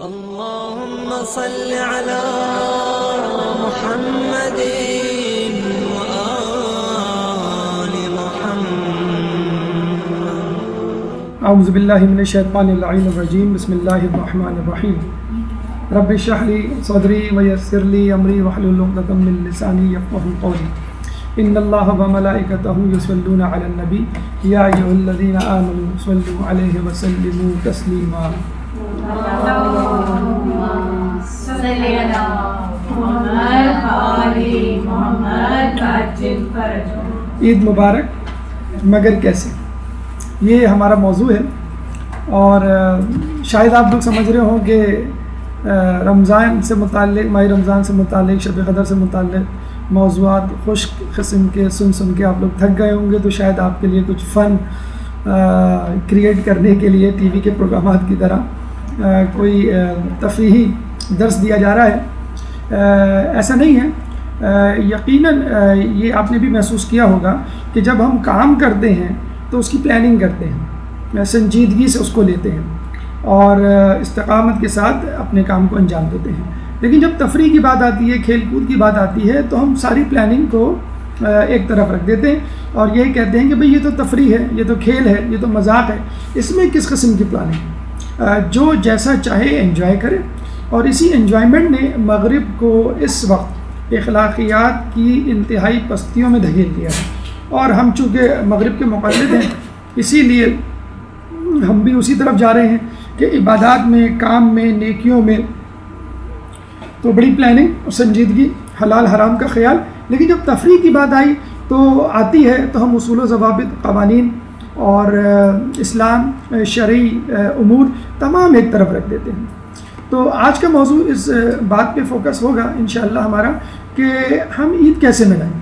اللهم صل على محمد وآل محمد. اعوذ باللہ من الشیطان اللعین الرجیم. بسم اللہ الرحمن الرحیم. رب اشرح لی صدری ویسر لی امری واحلل عقدۃ من لسانی یفقهوا قولی. ان اللہ وملائکتہ یصلون علی النبی یا ایھا الذین آمنوا صلوا علیہ وسلموا تسلیما. عید مبارک مگر کیسے، یہ ہمارا موضوع ہے. اور شاید آپ لوگ سمجھ رہے ہوں کہ رمضان سے متعلق، ماہ رمضان سے متعلق، شب قدر سے متعلق موضوعات خشک قسم کے سن کے آپ لوگ تھک گئے ہوں گے، تو شاید آپ کے لیے کچھ فن کریٹ کرنے کے لیے ٹی وی کے پروگرامات کی طرح کوئی تفریحی درس دیا جا رہا ہے. ایسا نہیں ہے. یقیناً یہ آپ نے بھی محسوس کیا ہوگا کہ جب ہم کام کرتے ہیں تو اس کی پلاننگ کرتے ہیں، سنجیدگی سے اس کو لیتے ہیں اور استقامت کے ساتھ اپنے کام کو انجام دیتے ہیں. لیکن جب تفریح کی بات آتی ہے، کھیل کود کی بات آتی ہے، تو ہم ساری پلاننگ کو ایک طرف رکھ دیتے ہیں اور یہی کہتے ہیں کہ بھئی یہ تو تفریح ہے، یہ تو کھیل ہے، یہ تو مذاق ہے، اس میں کس قسم کی پلاننگ. جو جیسا چاہے انجوائے کرے. اور اسی انجوائمنٹ نے مغرب کو اس وقت اخلاقیات کی انتہائی پستیوں میں دھکیل دیا ہے. اور ہم چونکہ مغرب کے مقلد ہیں، اسی لیے ہم بھی اسی طرف جا رہے ہیں کہ عبادات میں، کام میں، نیکیوں میں تو بڑی پلاننگ اور سنجیدگی، حلال حرام کا خیال. لیکن جب تفریح کی بات آتی ہے تو ہم اصول و ضوابط، قوانین اور اسلام، شرعی امور تمام ایک طرف رکھ دیتے ہیں. تو آج کا موضوع اس بات پہ فوکس ہوگا انشاءاللہ ہمارا کہ ہم عید کیسے منائیں.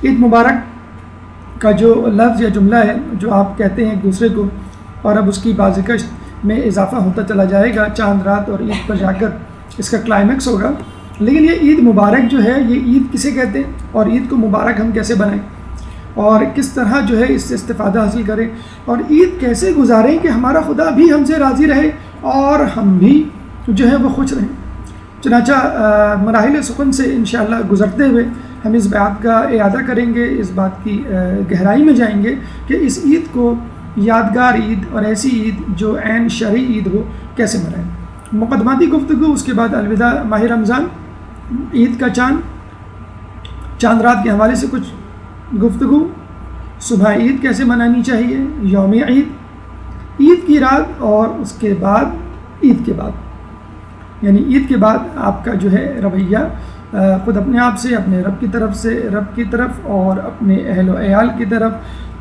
عید مبارک کا جو لفظ یا جملہ ہے جو آپ کہتے ہیں ایک دوسرے کو، اور اب اس کی بازگشت میں اضافہ ہوتا چلا جائے گا، چاند رات اور عید پر جا کر اس کا کلائمیکس ہوگا. لیکن یہ عید مبارک جو ہے، یہ عید کسے کہتے ہیں اور عید کو مبارک ہم کیسے بنائیں اور کس طرح جو ہے اس سے استفادہ حاصل کریں اور عید کیسے گزاریں کہ ہمارا خدا بھی ہم سے راضی رہے اور ہم بھی جو ہے وہ خوش رہیں. چنانچہ مراحل سخن سے انشاءاللہ گزرتے ہوئے ہم اس بات کا اعادہ کریں گے، اس بات کی گہرائی میں جائیں گے کہ اس عید کو یادگار عید اور ایسی عید جو عین شرعی عید ہو کیسے منائیں. مقدماتی گفتگو، اس کے بعد الوداع ماہ رمضان، عید کا چاند رات کے حوالے سے کچھ گفتگو، صبح عید کیسے منانی چاہیے، یوم عید، عید کی رات اور اس کے بعد عید کے بعد، یعنی عید کے بعد آپ کا جو ہے رویہ خود اپنے آپ سے، اپنے رب کی طرف اور اپنے اہل و عیال کی طرف،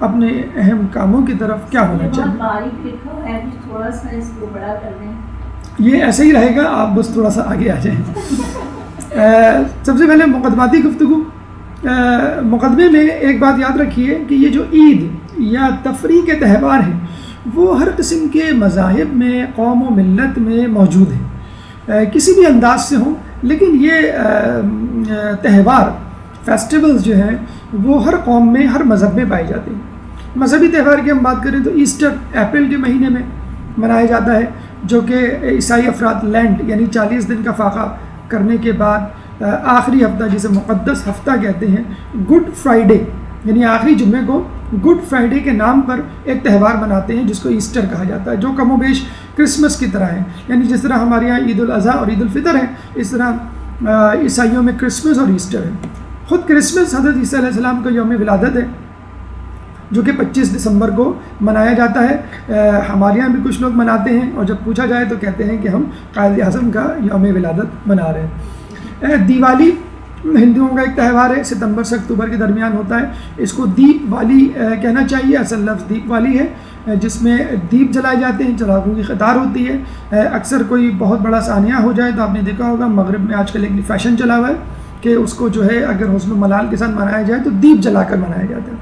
اپنے اہم کاموں کی طرف کیا ہونا چاہیے. یہ ایسے ہی رہے گا، آپ بس تھوڑا سا آگے آ جائیں. سب سے پہلے مقدماتی گفتگو. مقدمے میں ایک بات یاد رکھیے کہ یہ جو عید یا تفریح کے تہوار ہیں وہ ہر قسم کے مذاہب میں، قوم و ملت میں موجود ہیں، کسی بھی انداز سے ہوں. لیکن یہ تہوار، فیسٹیولز جو ہیں وہ ہر قوم میں، ہر مذہب میں پائے جاتے ہیں. مذہبی تہوار کی ہم بات کریں تو ایسٹر اپریل کے مہینے میں منایا جاتا ہے، جو کہ عیسائی افراد لینٹ یعنی 40 دن کا فاقہ کرنے کے بعد آخری ہفتہ، جسے مقدس ہفتہ کہتے ہیں، گڈ فرائیڈے یعنی آخری جمعے کو گڈ فرائیڈے کے نام پر ایک تہوار مناتے ہیں جس کو ایسٹر کہا جاتا ہے، جو کم و بیش کرسمس کی طرح ہے. یعنی جس طرح ہمارے یہاں عید الاضحیٰ اور عید الفطر ہے، اس طرح عیسائیوں میں کرسمس اور ایسٹر ہے. خود کرسمس حضرت عیسیٰ علیہ السلام کا یوم ولادت ہے، جو کہ 25 دسمبر کو منایا جاتا ہے. ہمارے یہاں بھی کچھ لوگ مناتے ہیں اور جب پوچھا جائے تو کہتے ہیں کہ ہم قائد اعظم کا یوم ولادت منا رہے ہیں. دیوالی ہندوؤں کا ایک تہوار ہے، ستمبر سے اکتوبر کے درمیان ہوتا ہے. اس کو دیپ والی کہنا چاہیے، اصل لفظ دیپ والی ہے، جس میں دیپ جلائے جاتے ہیں، چراغوں کی قطار ہوتی ہے. اکثر کوئی بہت بڑا سانحہ ہو جائے تو آپ نے دیکھا ہوگا مغرب میں آج کل ایک فیشن چلا ہوا ہے کہ اس کو جو ہے اگر حسن و ملال کے ساتھ منایا جائے تو دیپ جلا کر منایا جاتا ہے.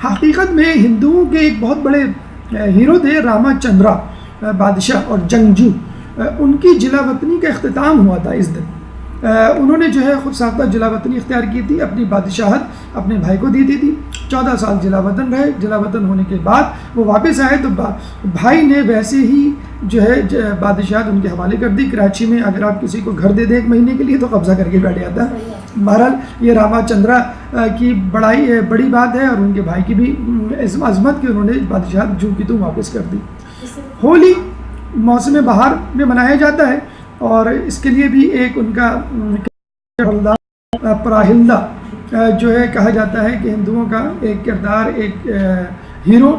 حقیقت میں ہندوؤں کے ایک بہت بڑے ہیرو تھے راما چندرا، بادشاہ اور جنگجو. ان کی جلا وطنی کا اختتام ہوا تھا اس دن. انہوں نے جو ہے خود ساختہ جلا وطنی اختیار کی تھی، اپنی بادشاہت اپنے بھائی کو دی تھی. 14 سال جلا وطن رہے. جلا وطن ہونے کے بعد وہ واپس آئے تو بھائی نے ویسے ہی جو ہے بادشاہت ان کے حوالے کر دی. کراچی میں اگر آپ کسی کو گھر دے دیں 1 مہینے کے لیے تو قبضہ کر کے بیٹھ جاتا ہے. بہرحال یہ راما چندرا کی بڑی بات ہے اور ان کے بھائی کی بھی عظمت کہ انہوں نے بادشاہت جو کی تو واپس کر دی. ہولی موسم بہار میں منایا جاتا ہے اور اس کے لیے بھی ایک ان کا پراہلدہ جو ہے کہا جاتا ہے کہ ہندوؤں کا ایک کردار، ایک ہیرو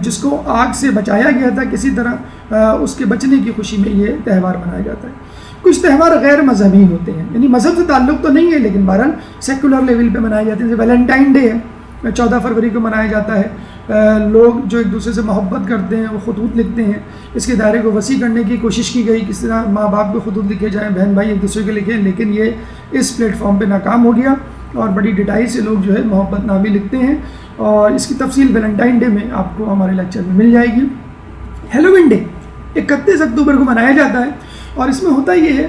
جس کو آگ سے بچایا گیا تھا کسی طرح، اس کے بچنے کی خوشی میں یہ تہوار منایا جاتا ہے. کچھ تہوار غیر مذہبی ہوتے ہیں، یعنی مذہب سے تعلق تو نہیں ہے لیکن بہرحال سیکولر لیول پہ منائے جاتے ہیں. جیسے ویلنٹائن ڈے ہے 14 فروری کو منایا جاتا ہے. لوگ جو ایک دوسرے سے محبت کرتے ہیں وہ خطوط لکھتے ہیں. اس کے دائرے کو وسیع کرنے کی کوشش کی گئی، کس طرح ماں باپ کو خطوط لکھے جائیں، بہن بھائی ایک دوسرے کے لکھیں، لیکن یہ اس پلیٹ فارم پہ ناکام ہو گیا اور بڑی ڈیٹائی سے لوگ جو ہے محبت نامے لکھتے ہیں اور اس کی تفصیل ویلنٹائن ڈے میں آپ کو ہمارے لیکچر میں مل جائے گی. ہیلووین ڈے 31 اکتوبر کو منایا جاتا ہے اور اس میں ہوتا یہ ہے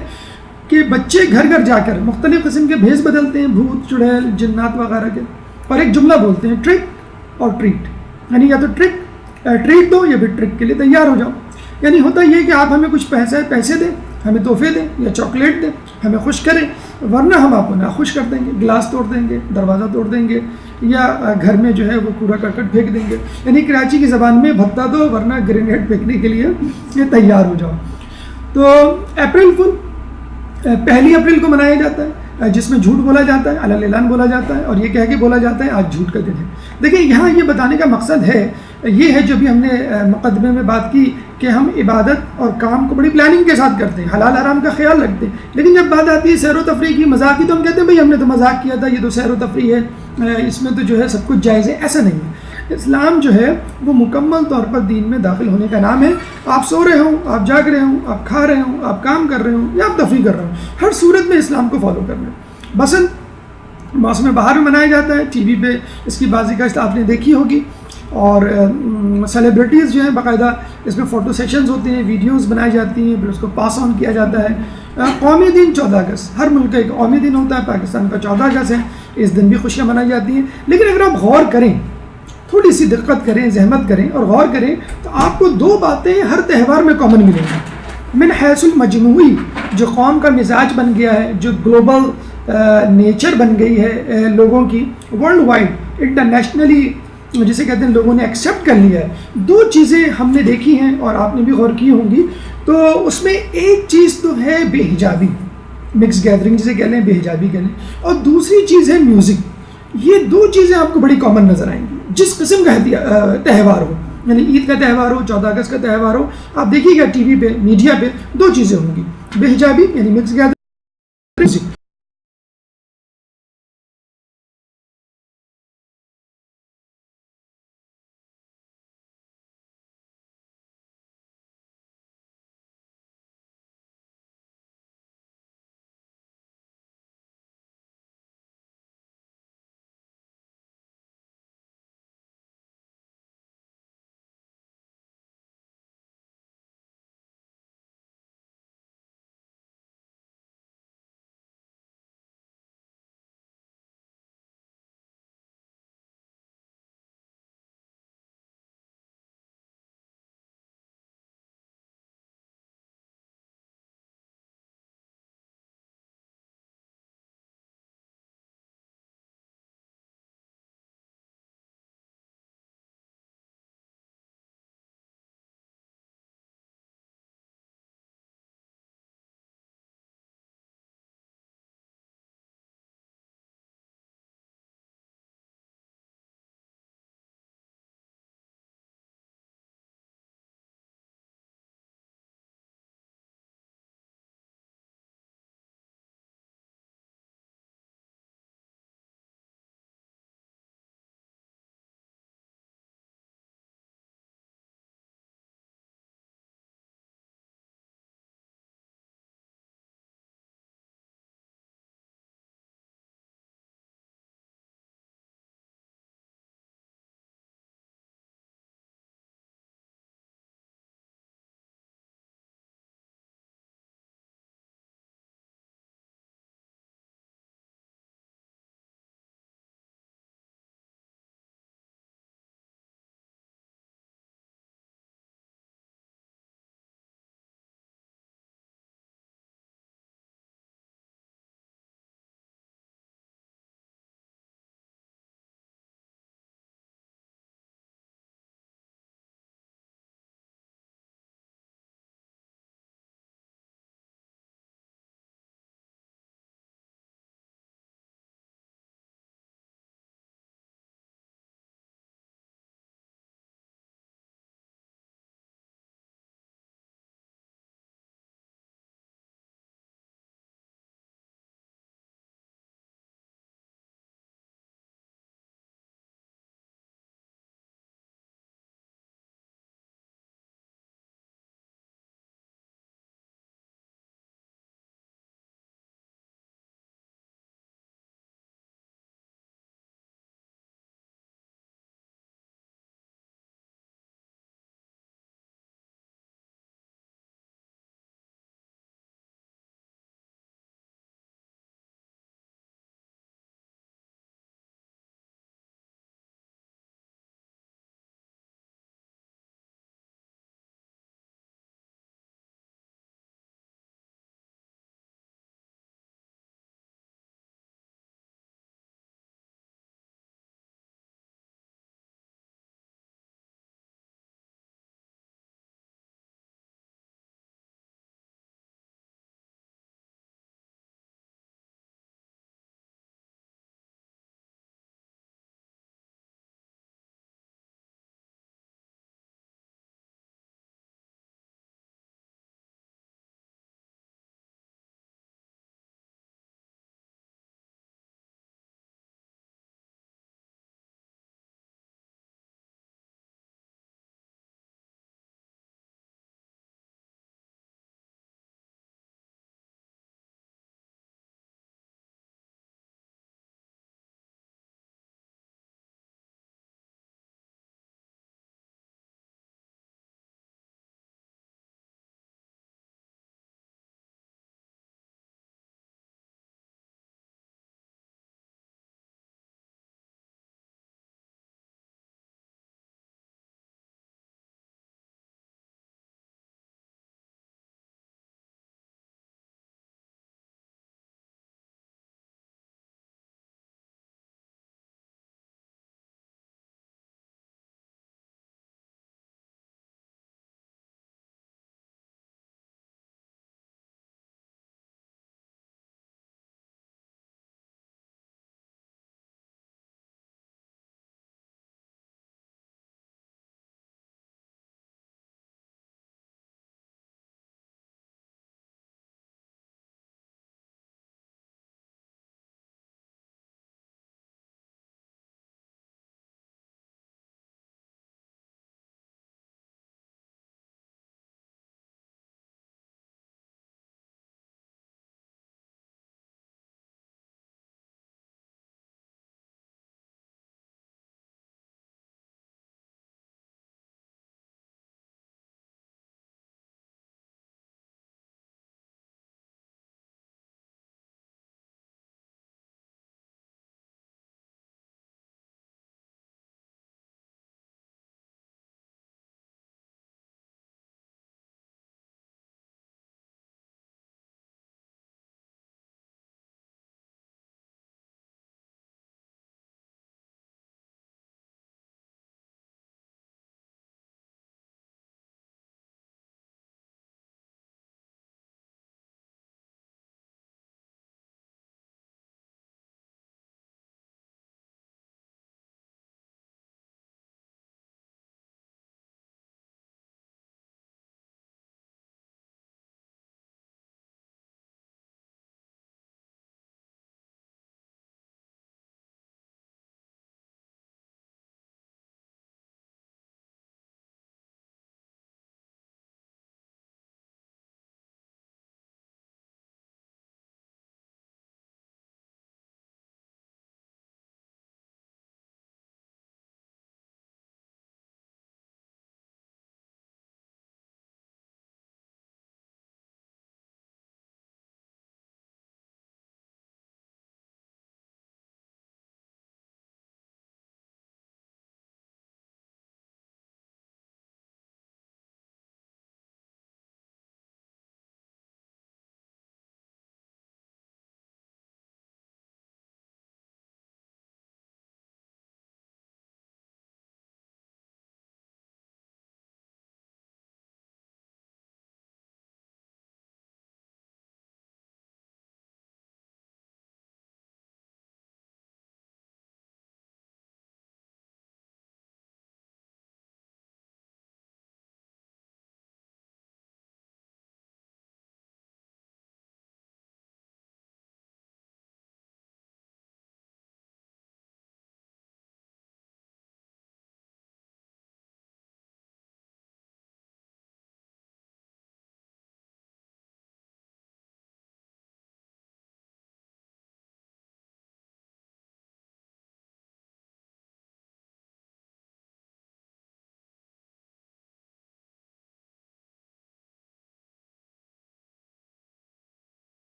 کہ بچے گھر گھر جا کر مختلف قسم کے بھیس بدلتے ہیں، بھوت چڑیل جنات وغیرہ کے، اور ایک جملہ بولتے ہیں ٹرک اور ٹریٹ، یعنی یا تو ٹریٹ دو یا پھر ٹرک کے لیے تیار ہو جاؤ. یعنی ہوتا یہ کہ آپ ہمیں کچھ پیسے دیں، ہمیں تحفے دیں یا چاکلیٹ دیں، ہمیں خوش کریں، ورنہ ہم آپ کو ناخوش کر دیں گے، گلاس توڑ دیں گے، دروازہ توڑ دیں گے یا گھر میں جو ہے وہ کوڑا کرکٹ پھینک دیں گے. یعنی کراچی کی زبان میں بھتہ دو ورنہ گرینیڈ پھینکنے کے لیے یہ تیار ہو جاؤ. تو اپریل فل 1 اپریل کو منایا جاتا ہے جس میں جھوٹ بولا جاتا ہے، علی اعلان بولا جاتا ہے اور یہ کہہ کے بولا جاتا ہے آج جھوٹ کا دن ہے. دیکھیں یہاں یہ بتانے کا مقصد ہے یہ ہے جو بھی ہم نے مقدمے میں بات کی کہ ہم عبادت اور کام کو بڑی پلاننگ کے ساتھ کرتے ہیں، حلال حرام کا خیال رکھتے ہیں، لیکن جب بات آتی ہے سیر و تفریح کی، مذاق کی، تو ہم کہتے ہیں بھائی ہم نے تو مذاق کیا تھا، یہ تو سیر و تفریح ہے، اس میں تو جو ہے سب کچھ جائز ہے. ایسا نہیں ہے. اسلام جو ہے وہ مکمل طور پر دین میں داخل ہونے کا نام ہے. آپ سو رہے ہوں، آپ جاگ رہے ہوں، آپ کھا رہے ہوں، آپ کام کر رہے ہوں یا آپ تفریح کر رہے ہوں، ہر صورت میں اسلام کو فالو کرنا ہے. بسنت موسم بہار میں منایا جاتا ہے. ٹی وی پہ اس کی بازی کا آپ نے دیکھی ہوگی اور سیلیبریٹیز جو ہیں باقاعدہ اس میں فوٹو سیشنز ہوتے ہیں، ویڈیوز بنائی جاتی ہیں، پھر اس کو پاس آن کیا جاتا ہے. قومی دن 14 اگست، ہر ملک کا ایک قومی دن ہوتا ہے. پاکستان کا 14 اگست ہے، اس دن بھی خوشیاں منائی جاتی ہیں. لیکن اگر آپ غور کریں، تھوڑی سی دقت کریں، زحمت کریں اور غور کریں تو آپ کو 2 باتیں ہر تہوار میں کامن ملیں گی. من حیث المجموعی جو قوم کا مزاج بن گیا ہے، جو گلوبل نیچر بن گئی ہے لوگوں کی، ورلڈ وائڈ انٹرنیشنلی جسے کہتے ہیں لوگوں نے ایکسیپٹ کر لیا ہے. 2 چیزیں ہم نے دیکھی ہیں اور آپ نے بھی غور کی ہوں گی. تو اس میں ایک چیز تو ہے بے حجابی، مکس گیدرنگ جسے کہہ لیں، بے حجابی کہہ لیں، اور دوسری چیز ہے میوزک. یہ 2 چیزیں آپ کو بڑی کامن نظر آئیں گی جس قسم کا تہوار ہو، یعنی عید کا تہوار ہو، 14 اگست کا تہوار ہو. آپ دیکھیے گا ٹی وی پہ، میڈیا پہ 2 چیزیں ہوں گی، بے حجابی یعنی مکس گیدرنگ، میوزک.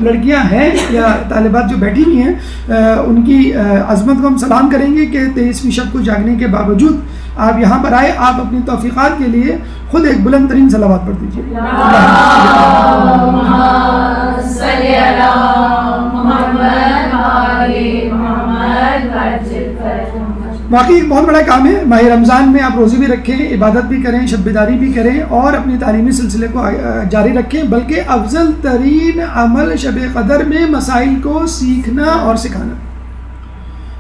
لڑکیاں ہیں یا طالبات جو بیٹھی ہوئی ہیں ان کی عظمت کو ہم سلام کریں گے کہ 23ویں شب کو جاگنے کے باوجود آپ یہاں پر آئے. آپ اپنی توفیقات کے لیے خود ایک بلند ترین صلوات پڑھ دیجیے. واقعی ایک بہت بڑا کام ہے. ماہ رمضان میں آپ روزے بھی رکھیں, عبادت بھی کریں, شب بیداری بھی کریں اور اپنی تعلیمی سلسلے کو جاری رکھیں. بلکہ افضل ترین عمل شب قدر میں مسائل کو سیکھنا اور سکھانا.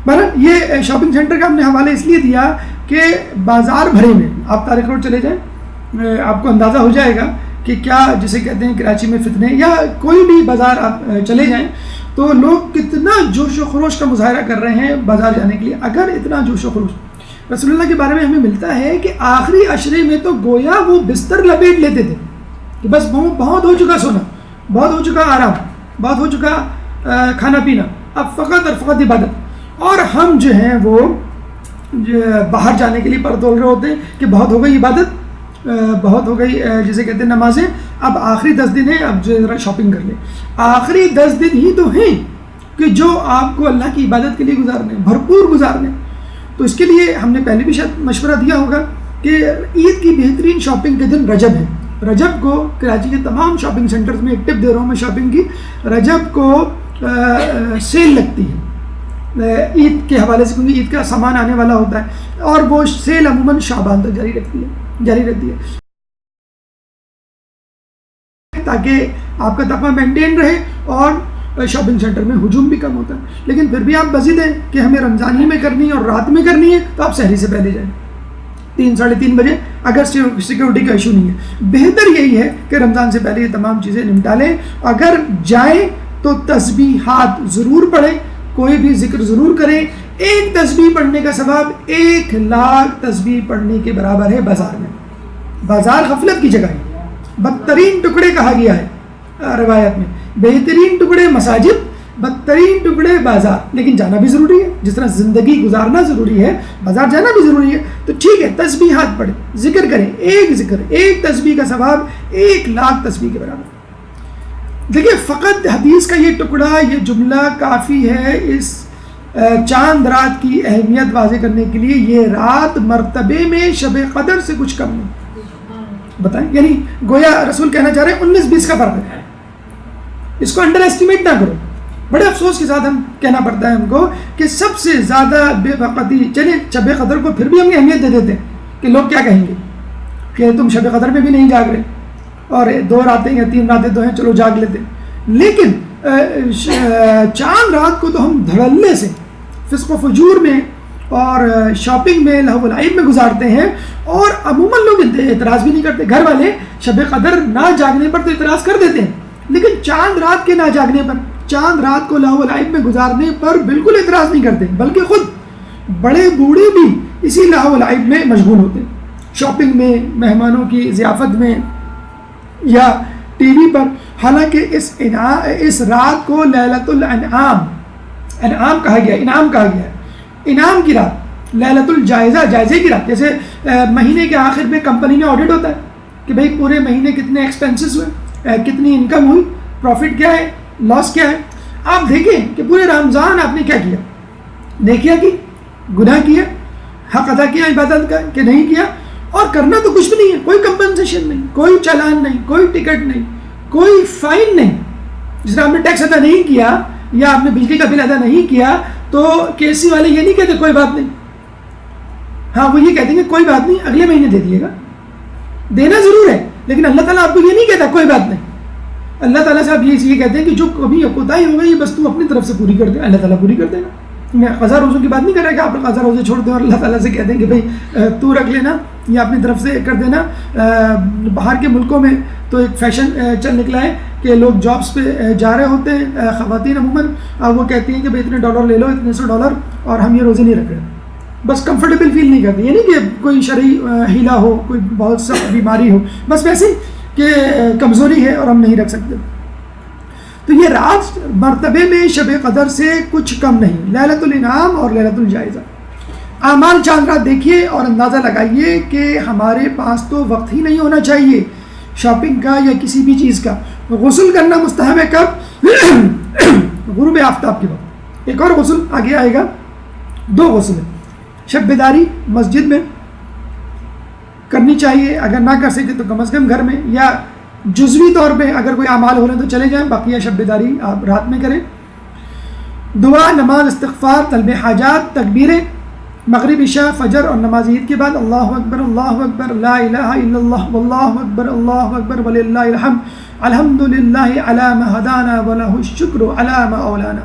بہرحال یہ شاپنگ سینٹر کا ہم نے حوالہ اس لیے دیا کہ بازار بھرے میں آپ طارق روڈ چلے جائیں, آپ کو اندازہ ہو جائے گا کہ کیا جسے کہتے ہیں کراچی میں فتنے, یا کوئی بھی بازار آپ چلے جائیں تو لوگ کتنا جوش و خروش کا مظاہرہ کر رہے ہیں بازار جانے کے لیے. اگر اتنا جوش و خروش رسول اللہ کے بارے میں ہمیں ملتا ہے کہ آخری عشرے میں تو گویا وہ بستر لپیٹ لیتے تھے کہ بس بہت ہو چکا سونا, بہت ہو چکا آرام, بہت ہو چکا کھانا پینا, اب فقط اور فقط عبادت. اور ہم جو ہیں وہ باہر جانے کے لیے پر تول رہے ہوتے ہیں کہ بہت ہو گئی عبادت, بہت ہو گئی جسے کہتے ہیں نمازیں, اب آخری 10 دن ہیں, اب جو ذرا شاپنگ کر لیں. آخری 10 دن ہی تو ہیں کہ جو آپ کو اللہ کی عبادت کے لیے گزارنے, بھرپور گزارنے. تو اس کے لیے ہم نے پہلے بھی شاید مشورہ دیا ہوگا کہ عید کی بہترین شاپنگ کے دن رجب ہے. رجب کو کراچی کے تمام شاپنگ سینٹرز میں ایک ٹپ دے رہا ہوں میں شاپنگ کی, رجب کو سیل لگتی ہے عید کے حوالے سے, کیونکہ عید کا سامان آنے والا ہوتا ہے اور وہ سیل عموماً شعبان تک جاری رہتی ہے تاکہ آپ کا تقویٰ مینٹین رہے اور شاپنگ سینٹر میں ہجوم بھی کم ہوتا ہے. لیکن پھر بھی آپ بزید ہیں کہ ہمیں رمضان ہی میں کرنی ہے اور رات میں کرنی ہے, تو آپ سحری سے پہلے جائیں 3 ساڑھے 3 بجے, اگر سیکورٹی کا ایشو نہیں ہے. بہتر یہی ہے کہ رمضان سے پہلے یہ تمام چیزیں نمٹا لیں. اگر جائیں تو تسبیحات ضرور پڑھیں, کوئی بھی ذکر ضرور کریں. ایک تسبیح پڑھنے کا ثواب 1,00,000 تسبیح پڑھنے کے برابر ہے. بازار میں, بازار غفلت کی جگہ ہے, بدترین ٹکڑے کہا گیا ہے روایت میں, بہترین ٹکڑے مساجد, بدترین ٹکڑے بازار. لیکن جانا بھی ضروری ہے, جس طرح زندگی گزارنا ضروری ہے بازار جانا بھی ضروری ہے. تو ٹھیک ہے, تسبیحات پڑھیں, ذکر کریں, ایک ذکر, ایک تسبیح کا ثواب 1,00,000 تسبیح کے برابر. دیکھیے فقط حدیث کا یہ ٹکڑا, یہ جملہ کافی ہے اس چاند رات کی اہمیت واضح کرنے کے لیے. یہ رات مرتبے میں شب قدر سے کچھ کم نہیں. بتائیں, یعنی گویا رسول کہنا چاہ رہے ہیں 19-20 کا فرق ہے, اس کو انڈر ایسٹیمیٹ نہ کرو. بڑے افسوس کے ساتھ ہم کہنا پڑتا ہے ہم کو کہ سب سے زیادہ بے وقتی, چلے شب قدر کو پھر بھی ہم اہمیت دے دیتے ہیں کہ لوگ کیا کہیں گے کہ تم شب قدر میں بھی نہیں جاگ رہے, اور 2 راتیں یا 3 راتیں تو ہیں, چلو جاگ لیتے. لیکن چاند رات کو تو ہم دھڑلے سے فسق و فجور میں اور شاپنگ میں, لہو و لعب میں گزارتے ہیں, اور عموماً لوگ اعتراض بھی نہیں کرتے. گھر والے شب قدر نہ جاگنے پر تو اعتراض کر دیتے ہیں, لیکن چاند رات کے نہ جاگنے پر, چاند رات کو لہو و لعب میں گزارنے پر بالکل اعتراض نہیں کرتے, بلکہ خود بڑے بوڑھے بھی اسی لہو و لعب میں مشغول ہوتے ہیں, شاپنگ میں, مہمانوں کی ضیافت میں یا ٹی وی پر. حالانکہ اس رات کو لیلۃ الانعام کہا گیا, انعام کہا گیا ہے, انعام کی رات, لیلۃ الجائزہ, جائزے کی رات. جیسے مہینے کے آخر میں کمپنی میں آڈٹ ہوتا ہے کہ بھئی پورے مہینے کتنے ایکسپینسز ہوئے, کتنی انکم ہوئی, پروفٹ کیا ہے, لاس کیا ہے. آپ دیکھیں کہ پورے رمضان آپ نے کیا کیا, نیکیاں کی, گناہ کیا, حق ادا کیا عبادت کا کہ نہیں کیا, اور کرنا تو کچھ بھی نہیں ہے. کوئی کمپنسیشن نہیں, کوئی چالان نہیں, کوئی ٹکٹ نہیں, کوئی فائن نہیں. جس طرح آپ نے ٹیکس ادا نہیں کیا یا آپ نے بجلی کا بل ادا نہیں کیا تو کے سی والے یہ نہیں کہتے کوئی بات نہیں. ہاں وہ یہ کہتے ہیں کہ کوئی بات نہیں, اگلے مہینے دے دیے گا. دینا ضرور ہے, لیکن اللہ تعالیٰ آپ کو یہ نہیں کہتا کوئی بات نہیں. اللہ تعالیٰ سے آپ یہ کہتے ہیں کہ جو کبھی کوتاہی ہو گئی بس تم اپنی طرف سے پوری کر دے, اللہ تعالیٰ پوری کر دے گا. میں قضا روزوں کی بات نہیں کر رہا کہ آپ قضا روزے چھوڑ دیں اور اللہ تعالیٰ سے کہتے ہیں کہ بھائی تو رکھ لینا یا اپنی طرف سے کر دینا. باہر کے ملکوں میں تو ایک فیشن چل نکلا ہے کہ لوگ جابس پہ جا رہے ہوتے ہیں, خواتین عموماً, وہ کہتی ہیں کہ بھائی اتنے ڈالر لے لو, اتنے $100, اور ہم یہ روزے نہیں رکھ رہے. بس کمفرٹیبل فیل نہیں کرتے, یہ نہیں کہ کوئی شرعی ہیلا ہو, کوئی بہت سخت بیماری ہو, بس ویسے کہ کمزوری ہے اور ہم نہیں رکھ سکتے. تو یہ رات مرتبے میں شب قدر سے کچھ کم نہیں, لیلۃ الانعام اور لیلۃ الجائزہ. اعمال چاند رات دیکھیے اور اندازہ لگائیے کہ ہمارے پاس تو وقت ہی نہیں ہونا چاہیے شاپنگ کا یا کسی بھی چیز کا. غسل کرنا مستحب ہے کب, غروب آفتاب کے وقت. ایک اور غسل آگے آئے گا, 2 غسل ہیں. شب بیداری مسجد میں کرنی چاہیے, اگر نہ کر سکتے تو کم از کم گھر میں, یا جزوی طور پہ اگر کوئی اعمال ہو رہے ہیں تو چلے جائیں, باقی شب بیداری آپ رات میں کریں. دعا, نماز, استغفار, طلب حاجات, تکبیریں مغرب, عشاء, فجر اور نماز عید کے بعد. اللہ اکبر لا الہ الا اللہ واللہ اکبر وللہ الحمد الحمدللہ علی ما ہدانا ولہ الشکر علی ما اولانا.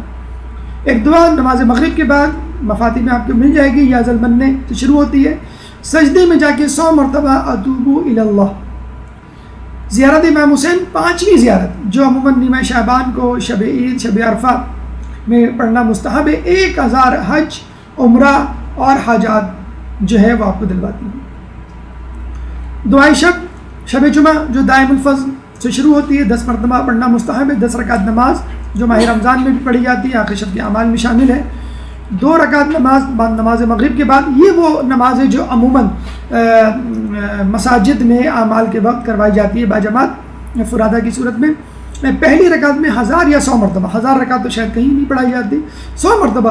ایک دعا نماز مغرب کے بعد مفاتیح میں آپ کو مل جائے گی, یا ذل مننے سے شروع ہوتی ہے. سجدے میں جا کے 100 مرتبہ اتوب الی اللہ. زیارت امام حسین 5ویں زیارت, جو عموماً نیمہ شعبان کو شب عید, شب عرفہ میں پڑھنا مستحب ہے. 1000 حج, عمرہ اور حاجات جو ہے وہ آپ کو دلواتی ہیں. دعائے شب جمعہ جو دائم الفضل سے شروع ہوتی ہے, 10 مرتبہ پڑھنا مستحب ہے. 10 رکعت نماز جو ماہ رمضان میں بھی پڑھی جاتی ہے, آخر شب کے اعمال میں شامل ہے. 2 رکعت نماز مغرب کے بعد. یہ وہ نماز ہے جو عموماً مساجد میں اعمال کے وقت کروائی جاتی ہے باجماعت فرادہ کی صورت میں. پہلی رکعت میں 1000 یا 100 مرتبہ, 1000 رکعت تو شاید کہیں نہیں پڑھائی جاتی, 100 مرتبہ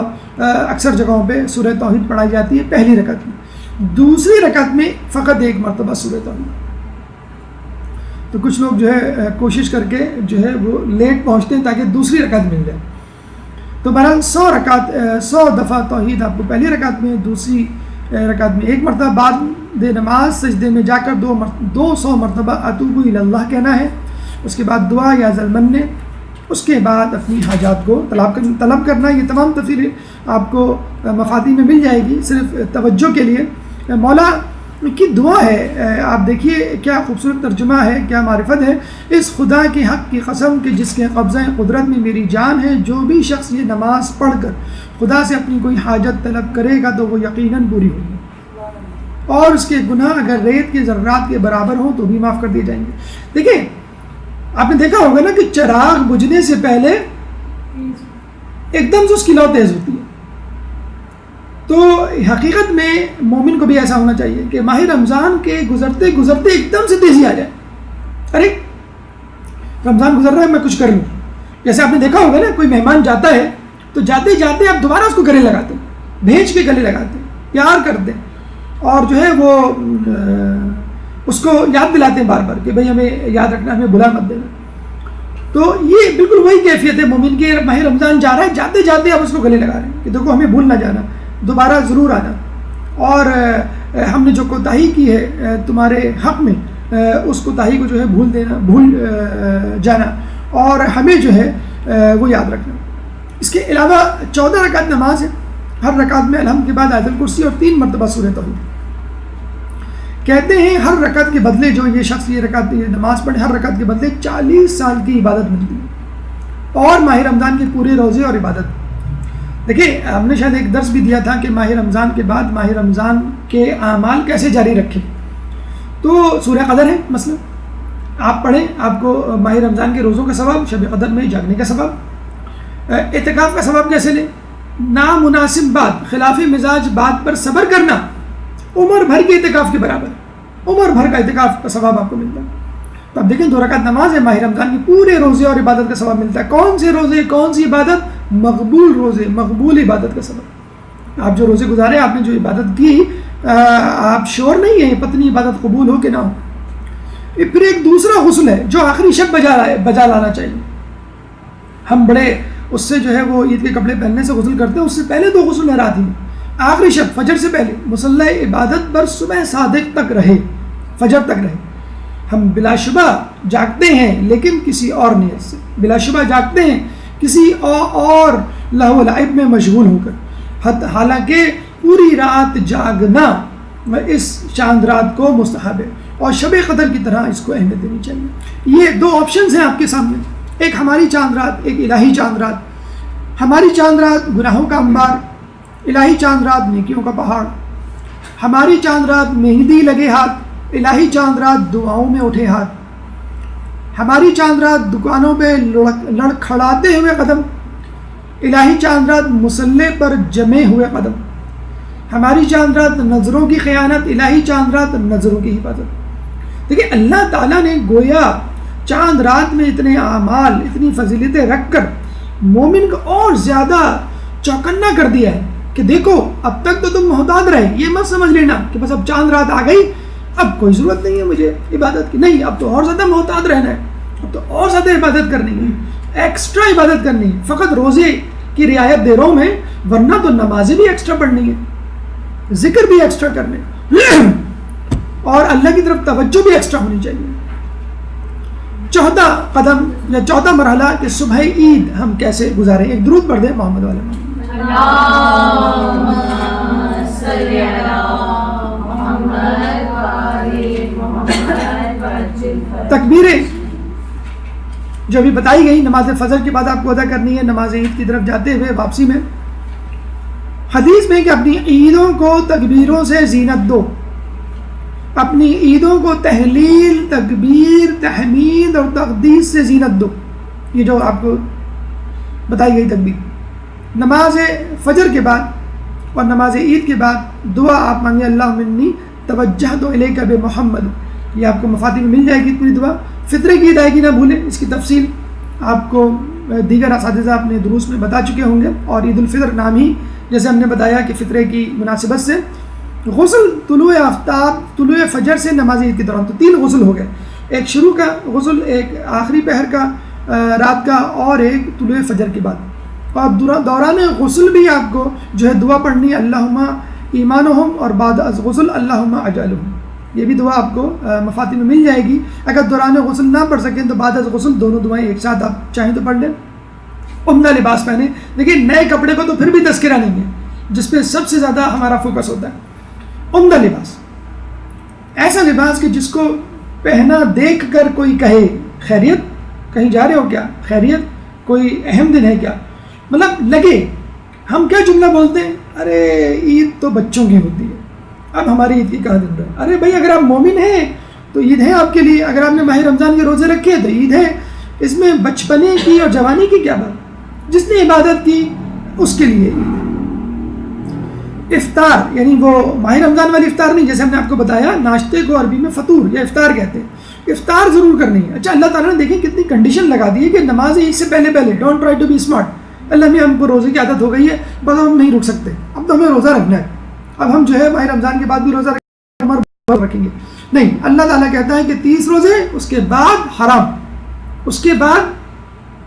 اکثر جگہوں پہ سورہ توحید پڑھائی جاتی ہے پہلی رکعت میں. دوسری رکعت میں فقط 1 مرتبہ سورہ توحید. تو کچھ لوگ جو ہے کوشش کر کے جو ہے وہ لیٹ پہنچتے ہیں تاکہ دوسری رکعت مل جائے. تو بہرحال 100 دفعہ توحید آپ کو پہلی رکعت میں, دوسری رکعت میں 1 مرتبہ, بعد نماز سجدے میں جا کر 200 مرتبہ اتوب الی اللہ کہنا ہے. اس کے بعد دعا یا ذل مننے, اس کے بعد اپنی حاجات کو طلب کرنا. یہ تمام تفصیلیں آپ کو مفاتیح میں مل جائے گی. صرف توجہ کے لیے مولا کی دعا ہے. آپ دیکھیے کیا خوبصورت ترجمہ ہے, کیا معرفت ہے. اس خدا کے حق کی قسم کہ جس کے قبضہ قدرت میں میری جان ہے, جو بھی شخص یہ نماز پڑھ کر خدا سے اپنی کوئی حاجت طلب کرے گا تو وہ یقیناً پوری ہوگی, اور اس کے گناہ اگر ریت کے ذرات کے برابر ہوں تو بھی معاف کر دیے جائیں گے. دیکھیں, آپ نے دیکھا ہوگا نا کہ چراغ بجھنے سے پہلے ایک دم سے اس کی لو تیز ہوتی ہے. تو حقیقت میں مومن کو بھی ایسا ہونا چاہیے کہ ماہ رمضان کے گزرتے گزرتے ایک دم سے تیزی آ جائے. ارے رمضان گزر رہا ہے, میں کچھ کر لوں. جیسے آپ نے دیکھا ہوگا نا, کوئی مہمان جاتا ہے تو جاتے جاتے آپ دوبارہ اس کو گلے لگاتے ہیں, بھیج کے گلے لگاتے ہیں, پیار کرتے ہیں, اور جو ہے وہ اس کو یاد دلاتے ہیں بار بار کہ بھئی ہمیں یاد رکھنا, ہمیں بھلا مت دینا. تو یہ بالکل وہی کیفیت ہے مومن کی. ماہ رمضان جا رہا ہے, جاتے جاتے آپ اس کو گلے لگا رہے ہیں کہ دیکھو ہمیں بھول نہ جانا, دوبارہ ضرور آنا, اور ہم نے جو کوتاہی کی ہے تمہارے حق میں اس کوتاہی کو جو ہے بھول جانا, اور ہمیں جو ہے وہ یاد رکھنا. اس کے علاوہ 14 رکعت نماز ہے. ہر رکعت میں الحمد کے بعد آیت الکرسی اور 3 مرتبہ سورہ توحید. کہتے ہیں ہر رکعت کے بدلے, جو یہ شخص یہ نماز پڑھے, ہر رکعت کے بدلے 40 سال کی عبادت ملتی ہے, اور ماہ رمضان کے پورے روزے اور عبادت. دیکھیں, ہم نے شاید ایک درس بھی دیا تھا کہ ماہ رمضان کے بعد ماہ رمضان کے اعمال کیسے جاری رکھیں. تو سورہ قدر ہے مثلا, آپ پڑھیں, آپ کو ماہ رمضان کے روزوں کا ثواب, شب قدر میں جاگنے کا ثواب. اعتکاف کا ثواب کیسے لیں؟ نامناسب بات, خلاف مزاج بات پر صبر کرنا عمر بھر کے اعتکاف کے برابر, عمر بھر کا اعتکاف کا ثواب آپ کو ملتا ہے. تو اب دیکھیں 2 رکعت نماز ہے, ماہ رمضان کی پورے روزے اور عبادت کا ثواب ملتا ہے. کون سے روزے, کون سی عبادت؟ مقبول روزے, مقبول عبادت کا ثواب. آپ جو روزے گزارے, آپ نے جو عبادت کی, آپ شور نہیں ہیں پتنی عبادت قبول ہو کہ نہ ہو. پھر ایک دوسرا غسل ہے جو آخری شب بجا لانا چاہیے. ہم بڑے اس سے جو ہے وہ عید کے کپڑے پہننے سے غسل کرتے ہیں, اس سے پہلے 2 غسل ہے رات ہی میں. آخری شب فجر سے پہلے مصلی عبادت پر صبح صادق تک رہے, فجر تک رہے. ہم بلا شبہ جاگتے ہیں لیکن کسی اور نیت سے, بلا شبہ جاگتے ہیں کسی اور لہو و لعب میں مشغول ہو کر, حالانکہ پوری رات جاگنا اس چاند رات کو مستحب ہے, اور شب قدر کی طرح اس کو اہمیت دینی چاہیے. یہ 2 آپشنز ہیں آپ کے سامنے, ایک ہماری چاند رات, ایک الہی چاند رات. ہماری چاند رات گناہوں کا انبار, الہی چاند رات نیکیوں کا پہاڑ. ہماری چاند رات مہندی لگے ہاتھ, الہی چاند رات دعاؤں میں اٹھے ہاتھ. ہماری چاند رات دکانوں پہ لڑکھڑاتے ہوئے قدم, الہی چاند رات مصلی پر جمے ہوئے قدم. ہماری چاند رات نظروں کی خیانت, الہی چاند رات نظروں کی حفاظت. دیکھیں اللہ تعالیٰ نے گویا چاند رات میں اتنے اعمال اتنی فضیلتیں رکھ کر مومن کو اور زیادہ چوکنا کر دیا ہے کہ دیکھو اب تک تو تم محتاط رہے، یہ مت سمجھ لینا کہ بس اب چاند رات آ گئی اب کوئی ضرورت نہیں ہے مجھے عبادت کی، نہیں اب تو اور زیادہ محتاط رہنا ہے، اب تو اور زیادہ عبادت کرنی ہے، ایکسٹرا عبادت کرنی ہے، فقط روزے کی رعایت دے رہا ہوں میں، ورنہ تو نمازیں بھی ایکسٹرا پڑھنی ہے، ذکر بھی ایکسٹرا کرنے اور اللہ کی طرف توجہ بھی ایکسٹرا ہونی چاہیے۔ چوتھا قدم یا چوتھا مرحلہ کہ صبح عید ہم کیسے گزاریں، ایک درود پڑھ دیں محمد والے محمد۔ تکبیریں جو بھی بتائی گئی نماز فجر کے بعد آپ کو ادا کرنی ہے، نماز عید کی طرف جاتے ہوئے واپسی میں، حدیث میں کہ اپنی عیدوں کو تکبیروں سے زینت دو، اپنی عیدوں کو تحلیل، تکبیر، تحمید اور تقدیس سے زینت دو، یہ جو آپ کو بتائی گئی تکبیر۔ نماز فجر کے بعد اور نماز عید کے بعد دعا آپ مانگیں، اللہم انی توجہت الیک بمحمد، یہ آپ کو مفاتیح میں مل جائے گی پوری دعا۔ فطرے کی ادائیگی نہ بھولیں، اس کی تفصیل آپ کو دیگر اساتذہ اپنے دروس میں بتا چکے ہوں گے، اور عید الفطر نام ہی جیسے ہم نے بتایا کہ فطرے کی مناسبت سے غسل طلوع آفتاب طلوع فجر سے نماز عید کے دوران، تو 3 غسل ہو گئے، ایک شروع کا غسل، ایک آخری پہر کا رات کا، اور ایک طلوع فجر کے بعد۔ اور دوران غسل بھی آپ کو جو ہے دعا پڑھنی ہے، اللہم ایمانہم، اور بعد از غسل اللہم اجعلہم، یہ بھی دعا آپ کو مفاتیح میں مل جائے گی۔ اگر دوران غسل نہ پڑھ سکیں تو بعد از غسل دونوں دعائیں ایک ساتھ آپ چاہیں تو پڑھ لیں۔ عمدہ لباس پہنے، لیکن نئے کپڑے کو تو پھر بھی تذکرہ نہیں ہے، جس پہ سب سے زیادہ ہمارا فوکس ہوتا ہے۔ عمدہ لباس، ایسا لباس کہ جس کو پہنا دیکھ کر کوئی کہے خیریت، کہیں جا رہے ہو کیا، خیریت، کوئی اہم دن ہے کیا، مطلب لگے۔ ہم کیا جملہ بولتے ہیں، ارے عید تو بچوں کی ہوتی ہے، اب ہماری عید کی کہاں دن رہا، ارے بھائی اگر آپ مومن ہیں تو عید ہے آپ کے لیے، اگر آپ نے ماہ رمضان کے روزے رکھے تو عید ہے، اس میں بچپنے کی اور جوانی کی کیا بات، جس نے عبادت کی اس کے لیے عید ہے۔ افطار یعنی وہ ماہ رمضان والی افطار نہیں، جیسے ہم نے آپ کو بتایا ناشتے کو عربی میں فطور یا افطار کہتے ہیں، افطار ضرور کرنی ہے۔ اچھا اللہ تعالیٰ نے دیکھیں کتنی کنڈیشن لگا دی ہے کہ نماز عید سے پہلے don't try to be smart, اللہ میں ہم کو روزے کی عادت ہو گئی ہے، بس ہم نہیں رک سکتے، اب تو ہمیں روزہ رکھنا ہے، اب ہم جو ہے ماہ رمضان کے بعد بھی روزہ رکھیں گے، نہیں، اللہ تعالیٰ کہتا ہے کہ 30 روزے، اس کے بعد حرام، اس کے بعد